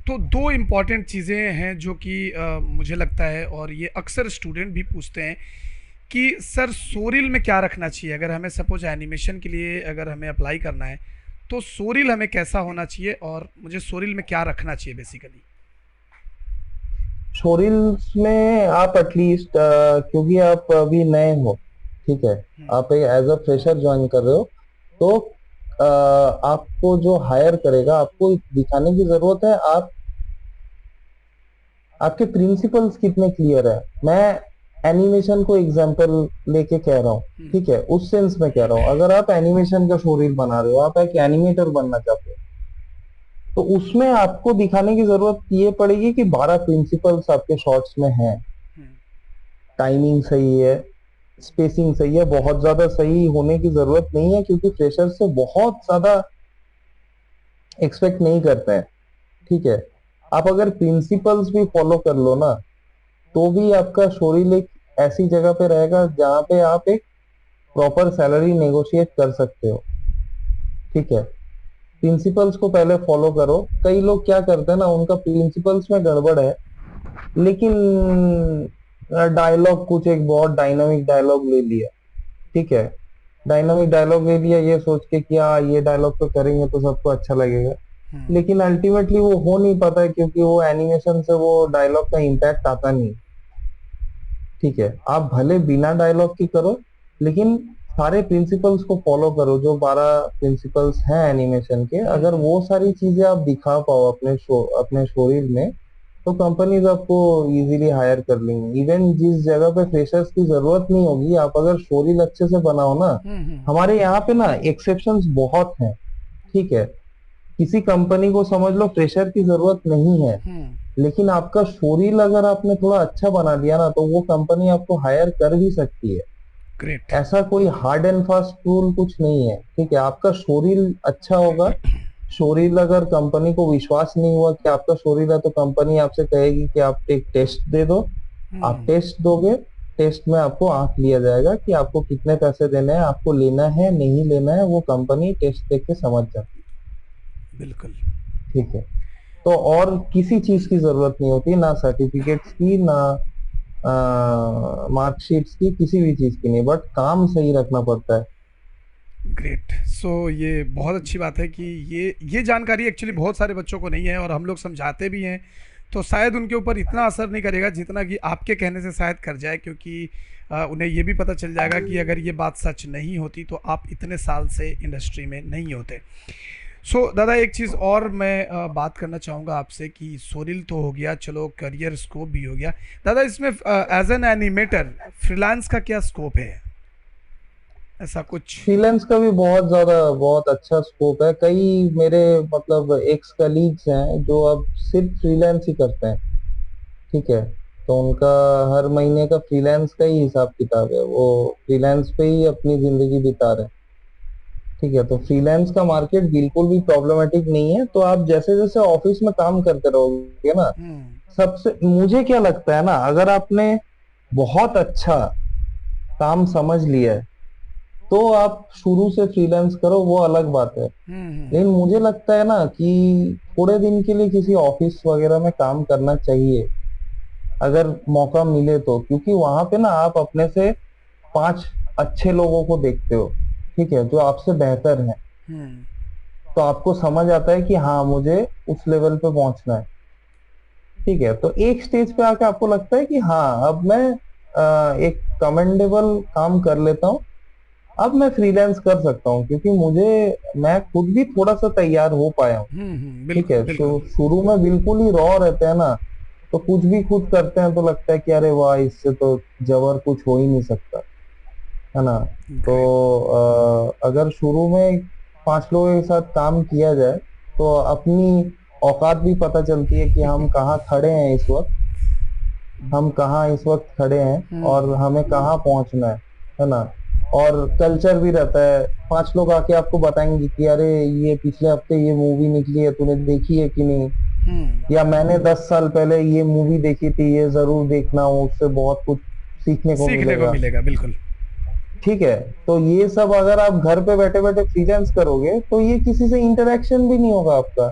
तो दो इम्पॉर्टेंट चीज़ें हैं जो कि मुझे लगता है, और ये अक्सर स्टूडेंट भी पूछते हैं कि सर सोरिल में क्या रखना चाहिए, अगर हमें सपोज एनिमेशन के लिए अगर हमें अप्लाई करना है तो सोरिल हमें कैसा होना चाहिए और मुझे सोरिल में क्या रखना चाहिए बेसिकली। शोरील्स में आप एटलीस्ट, क्योंकि आप अभी नए हो, ठीक है, हम्म। आप एज अ फ्रेशर ज्वाइन कर रहे हो, तो आपको जो हायर करेगा, आपको दिखाने की जरूरत है आप, आपके प्रिंसिपल्स कितने क्लियर है। मैं एनिमेशन को एग्जांपल लेके कह रहा हूँ। हम्म। ठीक है, उस सेंस में कह रहा हूँ, अगर आप एनिमेशन का शोरील बना रहे हो, आप एक एनिमेटर बनना चाहते हो, तो उसमें आपको दिखाने की जरूरत ये पड़ेगी कि 12 प्रिंसिपल्स आपके शॉर्ट्स में हैं। हम्म। टाइमिंग सही है, स्पेसिंग सही है, बहुत ज्यादा सही होने की जरूरत नहीं है, क्योंकि फ्रेशर से बहुत ज्यादा एक्सपेक्ट नहीं करते हैं। ठीक है, आप अगर प्रिंसिपल्स भी फॉलो कर लो ना, तो भी आपका शोरील एक ऐसी जगह पे रहेगा जहां पे आप एक प्रॉपर सैलरी नेगोशिएट कर सकते हो। ठीक है, प्रिंसिपल्स को पहले फॉलो करो। कई लोग क्या करते हैं ना, उनका प्रिंसिपल्स में गड़बड़ है, लेकिन डायलॉग कुछ एक बहुत डायनामिक डायलॉग ले लिया। ठीक है, डायनामिक डायलॉग ले लिया ये सोच के कि हाँ ये डायलॉग तो करेंगे तो सबको अच्छा लगेगा, हम्म। लेकिन अल्टीमेटली वो हो नहीं पाता है, क्योंकि वो एनिमेशन से वो डायलॉग का इम्पैक्ट आता नहीं। ठीक है, आप भले बिना डायलॉग की करो, लेकिन सारे प्रिंसिपल्स को फॉलो करो, जो 12 प्रिंसिपल्स हैं एनिमेशन के। अगर हम्म। वो सारी चीजें आप दिखा पाओ अपने शोरील में, तो कंपनीज आपको इजीली हायर कर लेंगी। इवन जिस जगह पे फ्रेशर्स की जरूरत नहीं होगी, आप अगर शोरील अच्छे से बनाओ ना, हम्म। हम्म। हमारे यहाँ पे ना एक्सेप्शंस बहुत हैं। ठीक है, किसी कंपनी को समझ लो फ्रेशर की जरूरत नहीं है, हम्म। लेकिन आपका शोरील अगर आपने थोड़ा अच्छा बना दिया ना, तो वो कंपनी आपको हायर कर भी सकती है। ग्रेट। ऐसा कोई हार्ड एंड फास्ट रूल कुछ नहीं है। ठीक है, आपका शोरील अच्छा होगा, शोरील अगर कंपनी को विश्वास नहीं हुआ कि आपका शोरील है, तो कंपनी आपसे कहेगी कि आप एक टेस्ट दे दो। आप हम्म। टेस्ट दोगे, टेस्ट में आपको आंक लिया जाएगा कि आपको कितने पैसे देने हैं, आपको लेना है नहीं लेना है, वो कंपनी टेस्ट देख के समझ जाती बिल्कुल। है। ठीक है। तो और किसी चीज की जरूरत नहीं होती, ना सर्टिफिकेट्स की, ना मार्कशीट्स की, किसी भी चीज की नहीं, बट काम सही रखना पड़ता है। ग्रेट। सो ये बहुत अच्छी बात है कि ये जानकारी एक्चुअली बहुत सारे बच्चों को नहीं है, और हम लोग समझाते भी हैं तो शायद उनके ऊपर इतना असर नहीं करेगा जितना कि आपके कहने से शायद कर जाए, क्योंकि उन्हें ये भी पता चल जाएगा कि अगर ये बात सच नहीं होती तो आप इतने साल से इंडस्ट्री में नहीं होते। सो दादा, एक चीज़ और मैं बात करना चाहूँगा आपसे कि सोरिल तो हो गया, चलो करियर स्कोप भी हो गया। दादा, इसमें एज एन एनिमेटर फ्रीलांस का क्या स्कोप है, ऐसा कुछ? फ्रीलांस का भी बहुत ज्यादा, बहुत अच्छा स्कोप है। कई मेरे मतलब एक्स कलीग्स हैं जो अब सिर्फ फ्रीलांस ही करते हैं। ठीक है। तो उनका हर महीने का फ्रीलांस का ही हिसाब किताब है, वो फ्रीलांस पे ही अपनी जिंदगी बिता रहे हैं। ठीक है। तो फ्रीलांस का मार्केट बिल्कुल भी प्रॉब्लमेटिक नहीं है। तो आप जैसे जैसे ऑफिस में काम करते रहोगे ना, हम्म। सबसे मुझे क्या लगता है ना, अगर आपने बहुत अच्छा काम समझ लिया है, तो आप शुरू से फ्रीलांस करो, वो अलग बात है। लेकिन हम्म। मुझे लगता है ना कि थोड़े दिन के लिए किसी ऑफिस वगैरह में काम करना चाहिए, अगर मौका मिले तो, क्योंकि वहां पे ना आप अपने से 5 अच्छे लोगों को देखते हो। ठीक है, जो आपसे बेहतर है। हम्म। तो आपको समझ आता है कि हाँ, मुझे उस लेवल पे पहुंचना है। ठीक है। तो एक स्टेज पे आके आपको लगता है कि हाँ, अब मैं एक कमेंडेबल काम कर लेता हूँ, अब मैं फ्रीलांस कर सकता हूँ, क्योंकि मैं खुद भी थोड़ा सा तैयार हो पाया हूँ। ठीक बिल्कुल है। बिल्कुल। शुरू में बिल्कुल ही रॉ रहते हैं ना, तो कुछ भी खुद करते हैं तो लगता है कि अरे वाह, इससे तो जबर कुछ हो ही नहीं सकता, है ना। तो ग्रेट। अगर शुरू में 5 लोगों के साथ काम किया जाए, तो अपनी औकात भी पता चलती है कि हम कहाँ खड़े हैं इस वक्त, हम कहाँ इस वक्त खड़े हैं, और हम्म। हमें कहाँ पहुंचना है ना। और कल्चर भी रहता है। 5 लोग आके आपको बताएंगे कि अरे, ये पिछले हफ्ते ये मूवी निकली है, तूने देखी है कि नहीं, हम्म। या मैंने 10 साल पहले ये मूवी देखी थी, ये जरूर देखना, उससे बहुत कुछ सीखने को सीखने को मिलेगा। मिलेगा, बिल्कुल। ठीक है। तो ये सब अगर आप घर पे बैठे बैठे फ्रीलांस करोगे, तो ये किसी से इंटरेक्शन भी नहीं होगा आपका,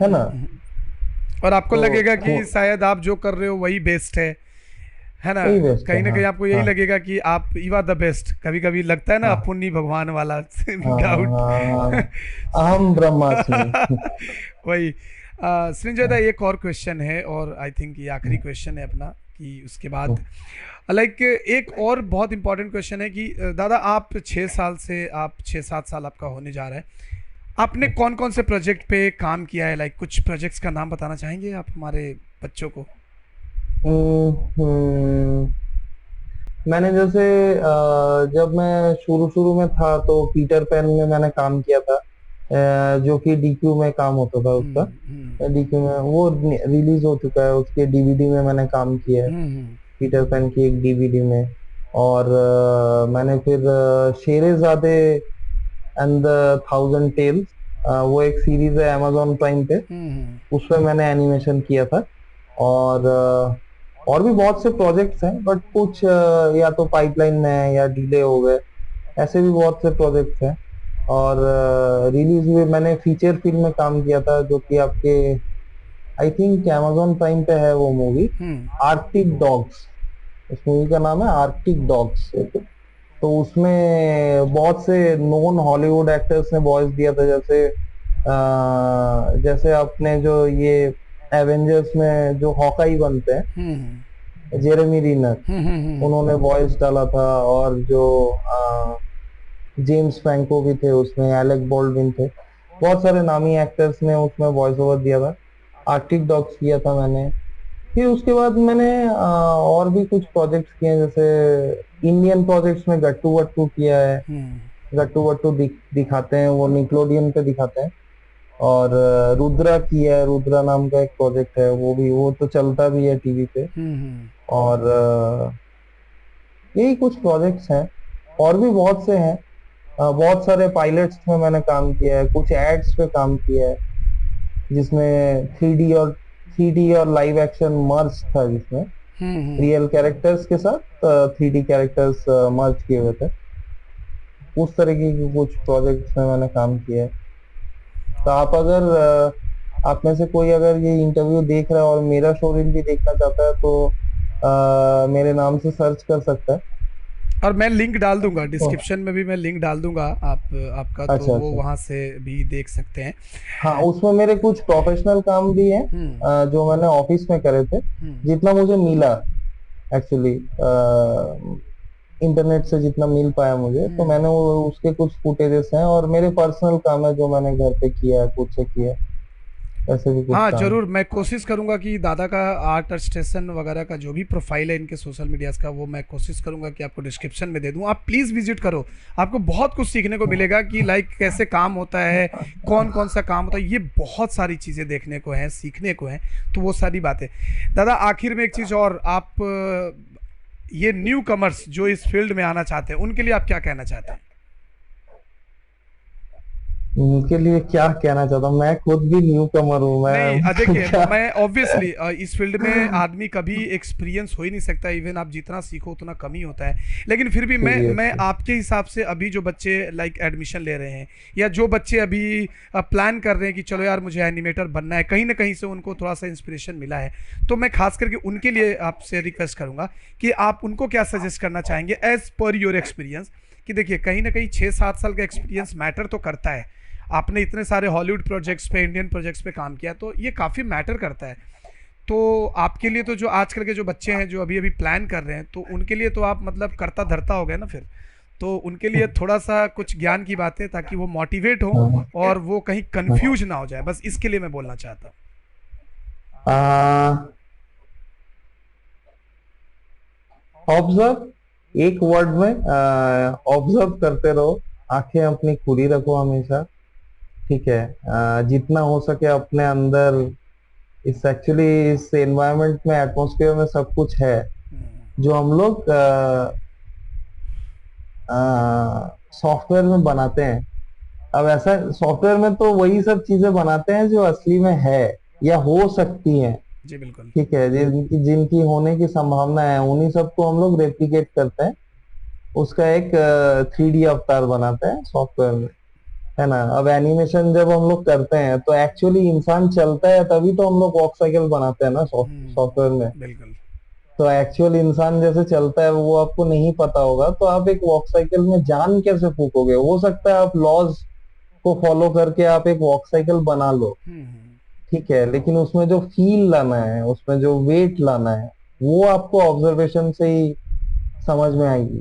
है ना। और आपको तो लगेगा थो- कि शायद आप जो कर रहे हो वही बेस्ट है ना? वही बेस्ट है। कहीं ना हाँ, कहीं आपको यही हाँ, लगेगा कि आप यू आर द बेस्ट। कभी कभी लगता है ना, हाँ, अपुन्नी भगवान वाला हाँ, डाउट। हाँ, हाँ। अहम ब्रह्मास्मि। वही। संजय दा, एक और क्वेश्चन है, और आई थिंक ये आखिरी क्वेश्चन है अपना, कि उसके बाद लाइक एक और बहुत इंपॉर्टेंट क्वेश्चन है कि दादा, आप 6 साल से, आप 6-7 साल आपका होने जा रहा है, आपने कौन कौन से प्रोजेक्ट पे काम किया है? लाइक कुछ प्रोजेक्ट्स का नाम बताना चाहेंगे आप हमारे बच्चों को? हम्म, मैंने जैसे जब मैं शुरू शुरू में था, तो पीटर पैन में मैंने काम किया था, जो कि डीक्यू में काम होता था उसका। हम्म। डीक्यू में वो रिलीज हो चुका है, उसके डीवीडी में मैंने काम किया है, हम्म। पीटर पैन की एक डीवीडी में। और मैंने फिर शेरजादे एंड द थाउजेंड टेल्स, वो एक सीरीज है amazon प्राइम पे, हम्म। उसमें मैंने एनिमेशन किया था। और और भी बहुत से प्रोजेक्ट्स हैं, बट कुछ या तो पाइपलाइन में है या डिले हो गए, ऐसे भी बहुत से प्रोजेक्ट्स हैं। और रिलीज हुए, मैंने फीचर फिल्म में काम किया था, जो कि आपके आई थिंक amazon प्राइम पे है वो मूवी, हम्म। Arctic dogs. उस मूवी का नाम है आर्कटिक डॉग्स। तो उसमें बहुत से नोन हॉलीवुड एक्टर्स ने वॉइस दिया था, जैसे अपने जो ये एवेंजर्स में जो हॉकाई बनते हैं, हम्म। जेरेमी रीनर, हम्म। उन्होंने वॉइस डाला था। और जो जेम्स फ्रैंको भी थे उसमें, एलेक बॉल्डविन थे, बहुत सारे नामी एक्टर्स ने उसमें वॉइस ओवर दिया था। आर्टिक डॉग्स किया था मैंने। फिर उसके बाद मैंने और भी कुछ प्रोजेक्ट्स किए हैं, जैसे इंडियन प्रोजेक्ट्स में गट्टू वट्टू किया है। हम्म। गट्टू वट्टू दिखाते हैं, वो निकलोडियन पे दिखाते हैं। और रुद्रा किया है, रुद्रा नाम का एक प्रोजेक्ट है, वो तो चलता भी है टीवी पे। हम्म। और यही कुछ प्रोजेक्ट्स हैं, और भी बहुत से हैं। बहुत सारे पायलट्स में मैंने काम किया है, कुछ एड्स पे काम किया है जिसमें थ्री डी और लाइव एक्शन मर्ज था, जिसमें हम्म। रियल कैरेक्टर्स के साथ थ्री डी कैरेक्टर्स मर्ज किए हुए थे। उस तरीके के कुछ प्रोजेक्ट्स में मैंने काम किया है। तो आप अगर आप में से कोई अगर ये इंटरव्यू देख रहा है और मेरा शोरील भी देखना चाहता है तो मेरे नाम से सर्च कर सकता है। और मैं लिंक डाल दूंगा तो डिस्क्रिप्शन में भी, मैं लिंक डाल दूंगा आपका, तो अच्छा वो अच्छा। वहाँ से भी देख सकते हैं। हाँ, उसमें मेरे कुछ प्रोफेशनल काम भी हैं हम्म। जो मैंने ऑफिस में करे थे, हम्म। जितना मुझे मिला एक्चुअली, इंटरनेट से जितना मिल पाया मुझे, तो हम्म। मैंने वो उसके कुछ फुटेजेस हैं, और मेरे पर्सनल काम है जो मैंने घर पे किया है, खुद से किया है, ऐसे भी कुछ हाँ काम है। जरूर, मैं कोशिश करूंगा कि दादा का आर्ट स्टेशन वगैरह का जो भी प्रोफाइल है इनके सोशल मीडियाज़ का, वो मैं कोशिश करूंगा कि आपको डिस्क्रिप्शन में दे दूं। आप प्लीज़ विजिट करो, आपको बहुत कुछ सीखने को मिलेगा कि लाइक कैसे काम होता है, कौन कौन सा काम होता है, ये बहुत सारी चीज़ें देखने को हैं, सीखने को हैं। तो वो सारी बातें। दादा आखिर में एक चीज़ और, आप ये न्यू कमर्स जो इस फील्ड में आना चाहते हैं उनके लिए आप क्या कहना चाहते हैं? उनके लिए क्या कहना चाहता हूँ, मैं खुद भी न्यू कमर हूँ नहीं, मैं। देखिए क्या। मैं ऑब्वियसली इस फील्ड में आदमी कभी एक्सपीरियंस हो ही नहीं सकता, इवन आप जितना सीखो उतना कम ही होता है। लेकिन फिर भी मैं सीरियसली। आपके हिसाब से अभी जो बच्चे लाइक एडमिशन ले रहे हैं, या जो बच्चे अभी प्लान कर रहे हैं कि चलो यार मुझे एनिमेटर बनना है, कहीं ना कहीं से उनको थोड़ा सा इंस्पिरेशन मिला है, तो मैं खास करके उनके लिए आपसे रिक्वेस्ट करूंगा कि आप उनको क्या सजेस्ट करना चाहेंगे एज पर योर एक्सपीरियंस। कि देखिए कहीं ना कहीं 6-7 साल का एक्सपीरियंस मैटर तो करता है। आपने इतने सारे हॉलीवुड प्रोजेक्ट्स पे, इंडियन प्रोजेक्ट्स पे काम किया, तो ये काफ़ी मैटर करता है। तो आपके लिए तो जो आजकल के जो बच्चे हैं जो अभी अभी प्लान कर रहे हैं, तो उनके लिए तो आप मतलब करता धरता हो गए ना फिर। तो उनके लिए थोड़ा सा कुछ ज्ञान की बातें, ताकि वो मोटिवेट हो हाँ और वो कहीं कंफ्यूज ना हो जाए, बस इसके लिए मैं बोलना चाहता हूँ। हाँ। ऑब्जर्व, एक वर्ड में ऑब्जर्व करते रहो। आंखें अपनी खुली रखो हमेशा। ठीक है। जितना हो सके अपने अंदर, इस एक्चुअली इस एनवायरनमेंट में, एटमॉस्फेयर में सब कुछ है जो हम लोग सॉफ्टवेयर में बनाते हैं। अब ऐसा सॉफ्टवेयर में तो वही सब चीजें बनाते हैं जो असली में है या हो सकती हैं। जी बिल्कुल। ठीक है, जिनकी जिनकी होने की संभावना है, उन्हीं सबको हम लोग रेप्लिकेट करते हैं, उसका एक 3D अवतार बनाते हैं सॉफ्टवेयर में, है ना। अब एनिमेशन जब हम लोग करते हैं तो एक्चुअली इंसान चलता है, तभी तो हम लोग वॉक साइकिल बनाते हैं ना सॉफ्टवेयर में। बिल्कुल। तो एक्चुअल इंसान जैसे चलता है वो आपको नहीं पता होगा, तो आप एक वॉक साइकिल में जान कैसे फूकोगे? हो सकता है आप लॉज को फॉलो करके आप एक वॉक साइकिल बना लो, ठीक है, लेकिन उसमें जो फील लाना है, उसमें जो वेट लाना है, वो आपको ऑब्जर्वेशन से ही समझ में आएगी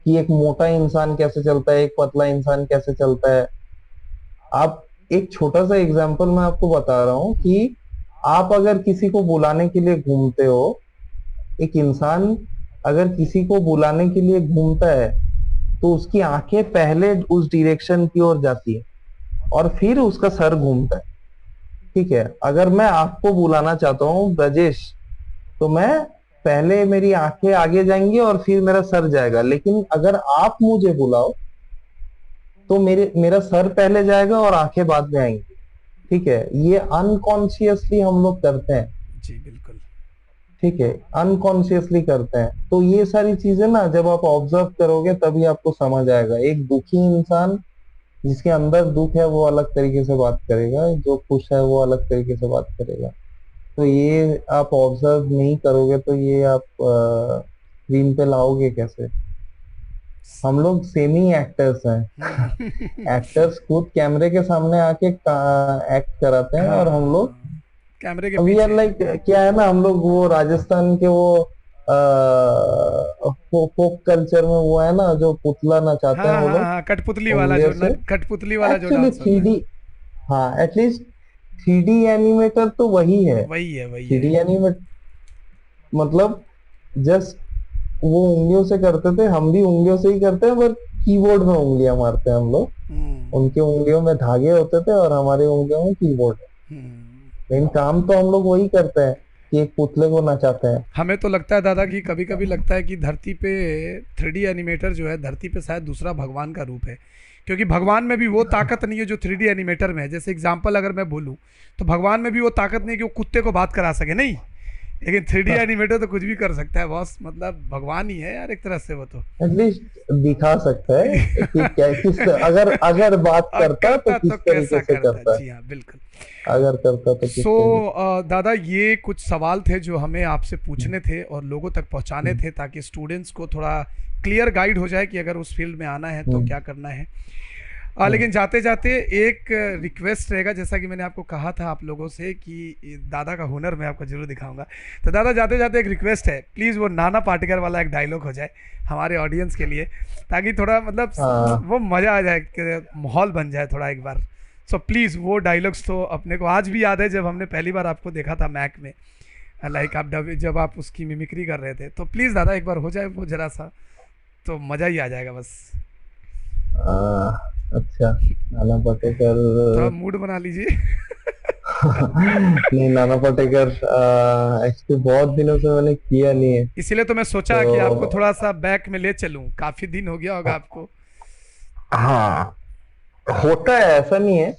कि एक मोटा इंसान कैसे चलता है, एक पतला इंसान कैसे चलता है। आप, एक छोटा सा एग्जांपल मैं आपको बता रहा हूँ कि आप अगर किसी को बुलाने के लिए घूमते हो, एक इंसान अगर किसी को बुलाने के लिए घूमता है तो उसकी आंखें पहले उस डायरेक्शन की ओर जाती है और फिर उसका सर घूमता है। ठीक है, अगर मैं आपको बुलाना चाहता हूँ ब्रजेश, तो मैं पहले मेरी आंखें आगे जाएंगी और फिर मेरा सर जाएगा, लेकिन अगर आप मुझे बुलाओ तो मेरा सर पहले जाएगा और आंखें बाद में आएंगी। ठीक है, ये अनकॉन्शियसली हम लोग करते हैं। जी बिल्कुल। ठीक है, अनकॉन्शियसली करते हैं। तो ये सारी चीजें ना जब आप ऑब्जर्व करोगे तभी आपको समझ आएगा। एक दुखी इंसान, जिसके अंदर दुख है, वो अलग तरीके से बात करेगा, जो खुश है वो अलग तरीके से बात करेगा। तो ये आप ऑब्जर्व नहीं करोगे तो ये आप स्क्रीन पे लाओगे कैसे? हम लोग सेमी एक्टर्स हैं। एक्टर्स खुद कैमरे के सामने आके एक्ट कराते हैं, और हम लोग हाँ, कैमरे के वी आर पीछे। लाइक, क्या है ना, हम लोग वो राजस्थान के वो फोक कल्चर में वो है ना, जो पुतला नचाते हाँ हैं वो हाँ लोग हाँ, कठपुतली वाला उंगलियों जो से। कठपुतली वाला जो एक्चुअली डांस थ्री होता है। डी हाँ, एटलीस्ट 3D एनिमेटर तो वही है। वही है, वही थ्री है। डी एनिमेट मतलब जस्ट वो उंगलियों से करते थे, हम भी उंगलियों से ही करते हैं, पर कीबोर्ड में उंगलियां मारते हैं हम लोग। हम्म। उनके उंगलियों में धागे होते थे और हमारी उंगलियों में कीबोर्ड। हम्म। लेकिन काम तो हम लोग वही करते हैं कि एक पुतले को नचाते हैं। हमें तो लगता है दादा कि कभी कभी लगता है कि धरती पे 3D एनिमेटर जो है, धरती पे शायद दूसरा भगवान का रूप है। क्योंकि भगवान में भी वो ताकत नहीं है जो 3D एनिमेटर में है। जैसे एग्जांपल अगर मैं बोलूँ तो भगवान में भी वो ताकत नहीं है कि वो कुत्ते को बात करा सके, नहीं। लेकिन 3D एनिमेटर तो कुछ भी कर सकता है बॉस, मतलब भगवान ही है यार एक तरह से वो तो। एटलीस्ट दिखा सकता है कि क्या किस, अगर अगर बात और करता तो करता किस तो तरीके कैसा से करता, करता है, जी हाँ बिल्कुल। अगर करता तो किस सो तरीके दादा, ये कुछ सवाल थे जो हमें आपसे से। पूछने थे और लोगों तक पहुंचाने थे, ताकि स्टूडेंट्स को थोड़ा क्लियर गाइड हो जाए कि अगर उस फील्ड में आना है तो हम्म, क्या करना है। हम्म, लेकिन जाते जाते एक रिक्वेस्ट रहेगा, जैसा कि मैंने आपको कहा था आप लोगों से कि दादा का हुनर मैं आपको जरूर दिखाऊंगा। तो दादा, जाते जाते एक रिक्वेस्ट है, प्लीज़ वो नाना पाटेकर वाला एक डायलॉग हो जाए हमारे ऑडियंस के लिए, ताकि थोड़ा मतलब हाँ। वो मज़ा आ जाए, माहौल बन जाए थोड़ा एक बार। सो प्लीज़ वो डायलॉग्स तो अपने को आज भी याद है, जब हमने पहली बार आपको देखा था मैक में, लाइक आप जब आप उसकी मिमिक्री कर रहे थे। तो प्लीज़ दादा एक बार हो जाए वो जरा सा, तो मज़ा ही आ जाएगा बस। आ, अच्छा, नाना पाटेकर। थोड़ा मूड बना लीजिए। नहीं, नाना पाटेकर एक्चुअली बहुत दिनों से मैंने किया नहीं है, इसीलिए तो मैं सोचा कि आपको तो थोड़ा सा बैक में ले चलूं, काफी दिन हो गया होगा आपको। हाँ, होता है, ऐसा नहीं है,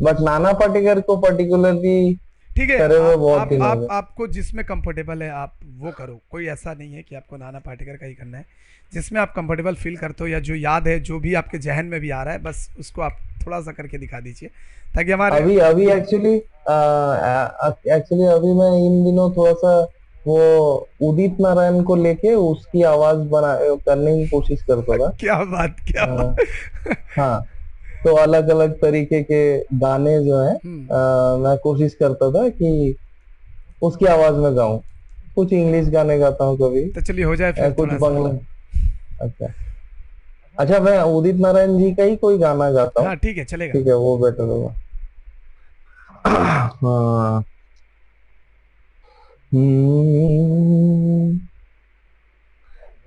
बट नाना पाटेकर को पर्टिकुलरली ठीक है, करे हुए आप बहुत आप दिन हो आप गए। आपको जिसमें कंफर्टेबल है आप वो करो, कोई ऐसा नहीं है कि आपको नाना पाटेकर का ही करना है। जिसमें आप कंफर्टेबल फील करते हो, या जो याद है, जो भी आपके जहन में भी आ रहा है, बस उसको आप थोड़ा सा करके दिखा दीजिए, ताकि हमारे। अभी अभी एक्चुअली एक्चुअली अभी मैं इन दिनों थोड़ा सा वो उदित नारायण को लेके उसकी आवाज बना करने की कोशिश करता था। क्या बात, क्या अ, बात। हाँ, तो अलग अलग तरीके के गाने जो है हम्म। मैं कोशिश करता था कि उसकी आवाज में गाऊं। कुछ इंग्लिश गाने गाता हूँ कभी, तो चलिए हो जाए फिर कुछ थोड़ा सा। बंगला। अच्छा, अच्छा, मैं उदित नारायण जी का ही कोई गाना गाता हूँ। हाँ ठीक है, चलेगा। ठीक है, वो बेटर होगा। हाँ। हम्म,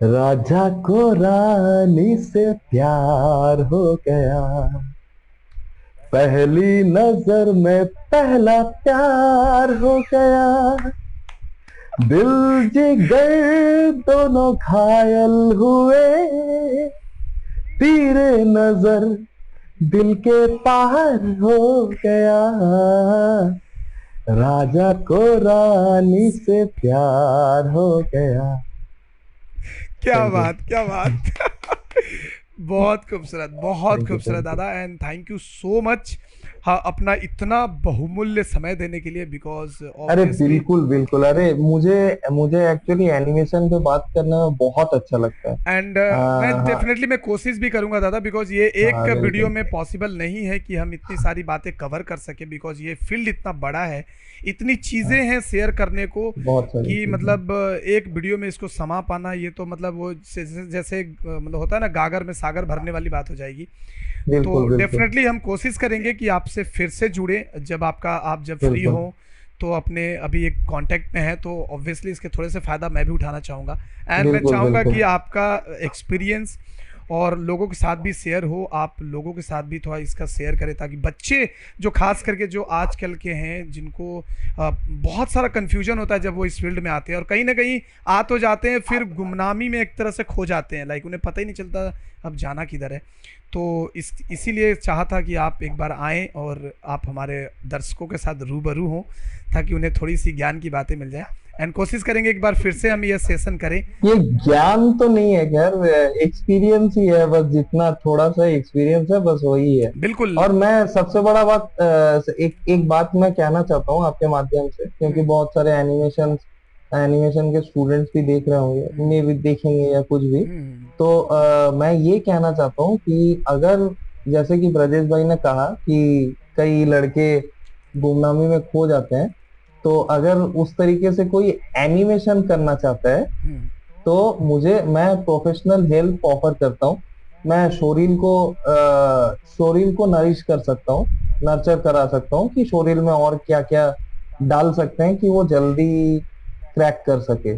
राजा को रानी से प्यार हो गया, पहली नजर में पहला प्यार हो गया, दिल जिगर दोनों घायल हुए, तीरे नजर दिल के पार हो गया, राजा को रानी से प्यार हो गया। क्या थैंक यू। बात, क्या बात। बहुत खूबसूरत, बहुत थैंक यू, खूबसूरत थैंक यू। दादा, and thank you so much. हाँ, अपना इतना बहुमूल्य समय देने के लिए, बिकॉज अरे ऑब्वियसली। बिल्कुल बिल्कुल, अरे मुझे मुझे एक्चुअली एनिमेशन पे बात करने में बहुत अच्छा लगता है। एंड मैं हाँ, डेफिनेटली मैं कोशिश भी करूंगा दादा, बिकॉज ये एक हाँ, वीडियो बिल्कुल। में पॉसिबल नहीं है कि हम इतनी सारी बातें कवर कर सके, बिकॉज ये फील्ड इतना बड़ा है, इतनी चीज़ें हाँ, हैं शेयर करने को, बहुत सारी कि चीजें। मतलब एक वीडियो में इसको समा पाना, ये तो मतलब वो जैसे मतलब होता है ना, गागर में सागर भरने वाली बात हो जाएगी। तो बिल्कुल बिल्कुल डेफिनेटली हम कोशिश करेंगे कि आपसे फिर से जुड़े, जब आप जब फ्री बिल्कुल हो, तो अपने अभी एक कांटेक्ट में है, तो ऑब्वियसली इसके थोड़े से फ़ायदा मैं भी उठाना चाहूँगा। एंड मैं बिल्कुल चाहूँगा बिल्कुल कि आपका एक्सपीरियंस और लोगों के साथ भी शेयर हो, आप लोगों के साथ भी थोड़ा इसका शेयर करें, ताकि बच्चे जो खास करके जो आजकल के हैं, जिनको बहुत सारा कन्फ्यूजन होता है जब वो इस फील्ड में आते हैं, और कहीं ना कहीं आ तो जाते हैं, फिर गुमनामी में एक तरह से खो जाते हैं, लाइक उन्हें पता ही नहीं चलता अब जाना किधर है। तो इसीलिए चाहता कि आप एक बार आएँ और आप हमारे दर्शकों के साथ रूबरू हों, ताकि उन्हें थोड़ी सी ज्ञान की बातें मिल जाए। एंड कोशिश करेंगे एक बार फिर से हम ये सेशन करें। ये ज्ञान तो नहीं है, खैर एक्सपीरियंस ही है, बस जितना थोड़ा सा एक्सपीरियंस है बस वही है। बिल्कुल। और मैं सबसे बड़ा बात एक एक बात मैं कहना चाहता हूँ आपके माध्यम से, क्योंकि हम्म। बहुत सारे एनिमेशन एनिमेशन के स्टूडेंट्स भी देख रहे होंगे, हम्म। मे भी देखेंगे या कुछ भी। हम्म। तो मैं ये कहना चाहता हूँ कि अगर, जैसे कि ब्रजेश भाई ने कहा कि कई लड़के गुमनामी में खो जाते हैं, तो अगर उस तरीके से कोई एनिमेशन करना चाहता है, हम्म। तो मैं प्रोफेशनल हेल्प ऑफर करता हूँ। मैं शोरील को नरिश कर सकता हूँ, नर्चर करा सकता हूँ कि शोरील में और क्या क्या डाल सकते हैं कि वो जल्दी क्रैक कर सके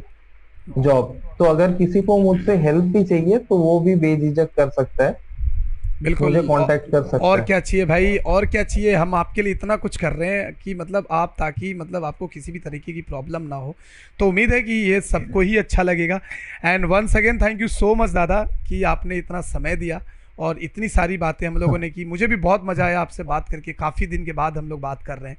जॉब। तो अगर किसी को मुझसे हेल्प भी चाहिए तो वो भी बेझिझक कर सकता है, बिल्कुल। मुझे कांटेक्ट कर और सकता है। क्या चाहिए भाई, और क्या चाहिए, हम आपके लिए इतना कुछ कर रहे हैं कि मतलब आप, ताकि मतलब आपको किसी भी तरीके की प्रॉब्लम ना हो। तो उम्मीद है कि ये सबको ही अच्छा लगेगा। And once again thank you so much दादा, कि आपने इतना समय दिया और इतनी सारी बातें हम लोगों ने की। मुझे भी बहुत मज़ा आया आपसे बात करके, काफ़ी दिन के बाद हम लोग बात कर रहे हैं।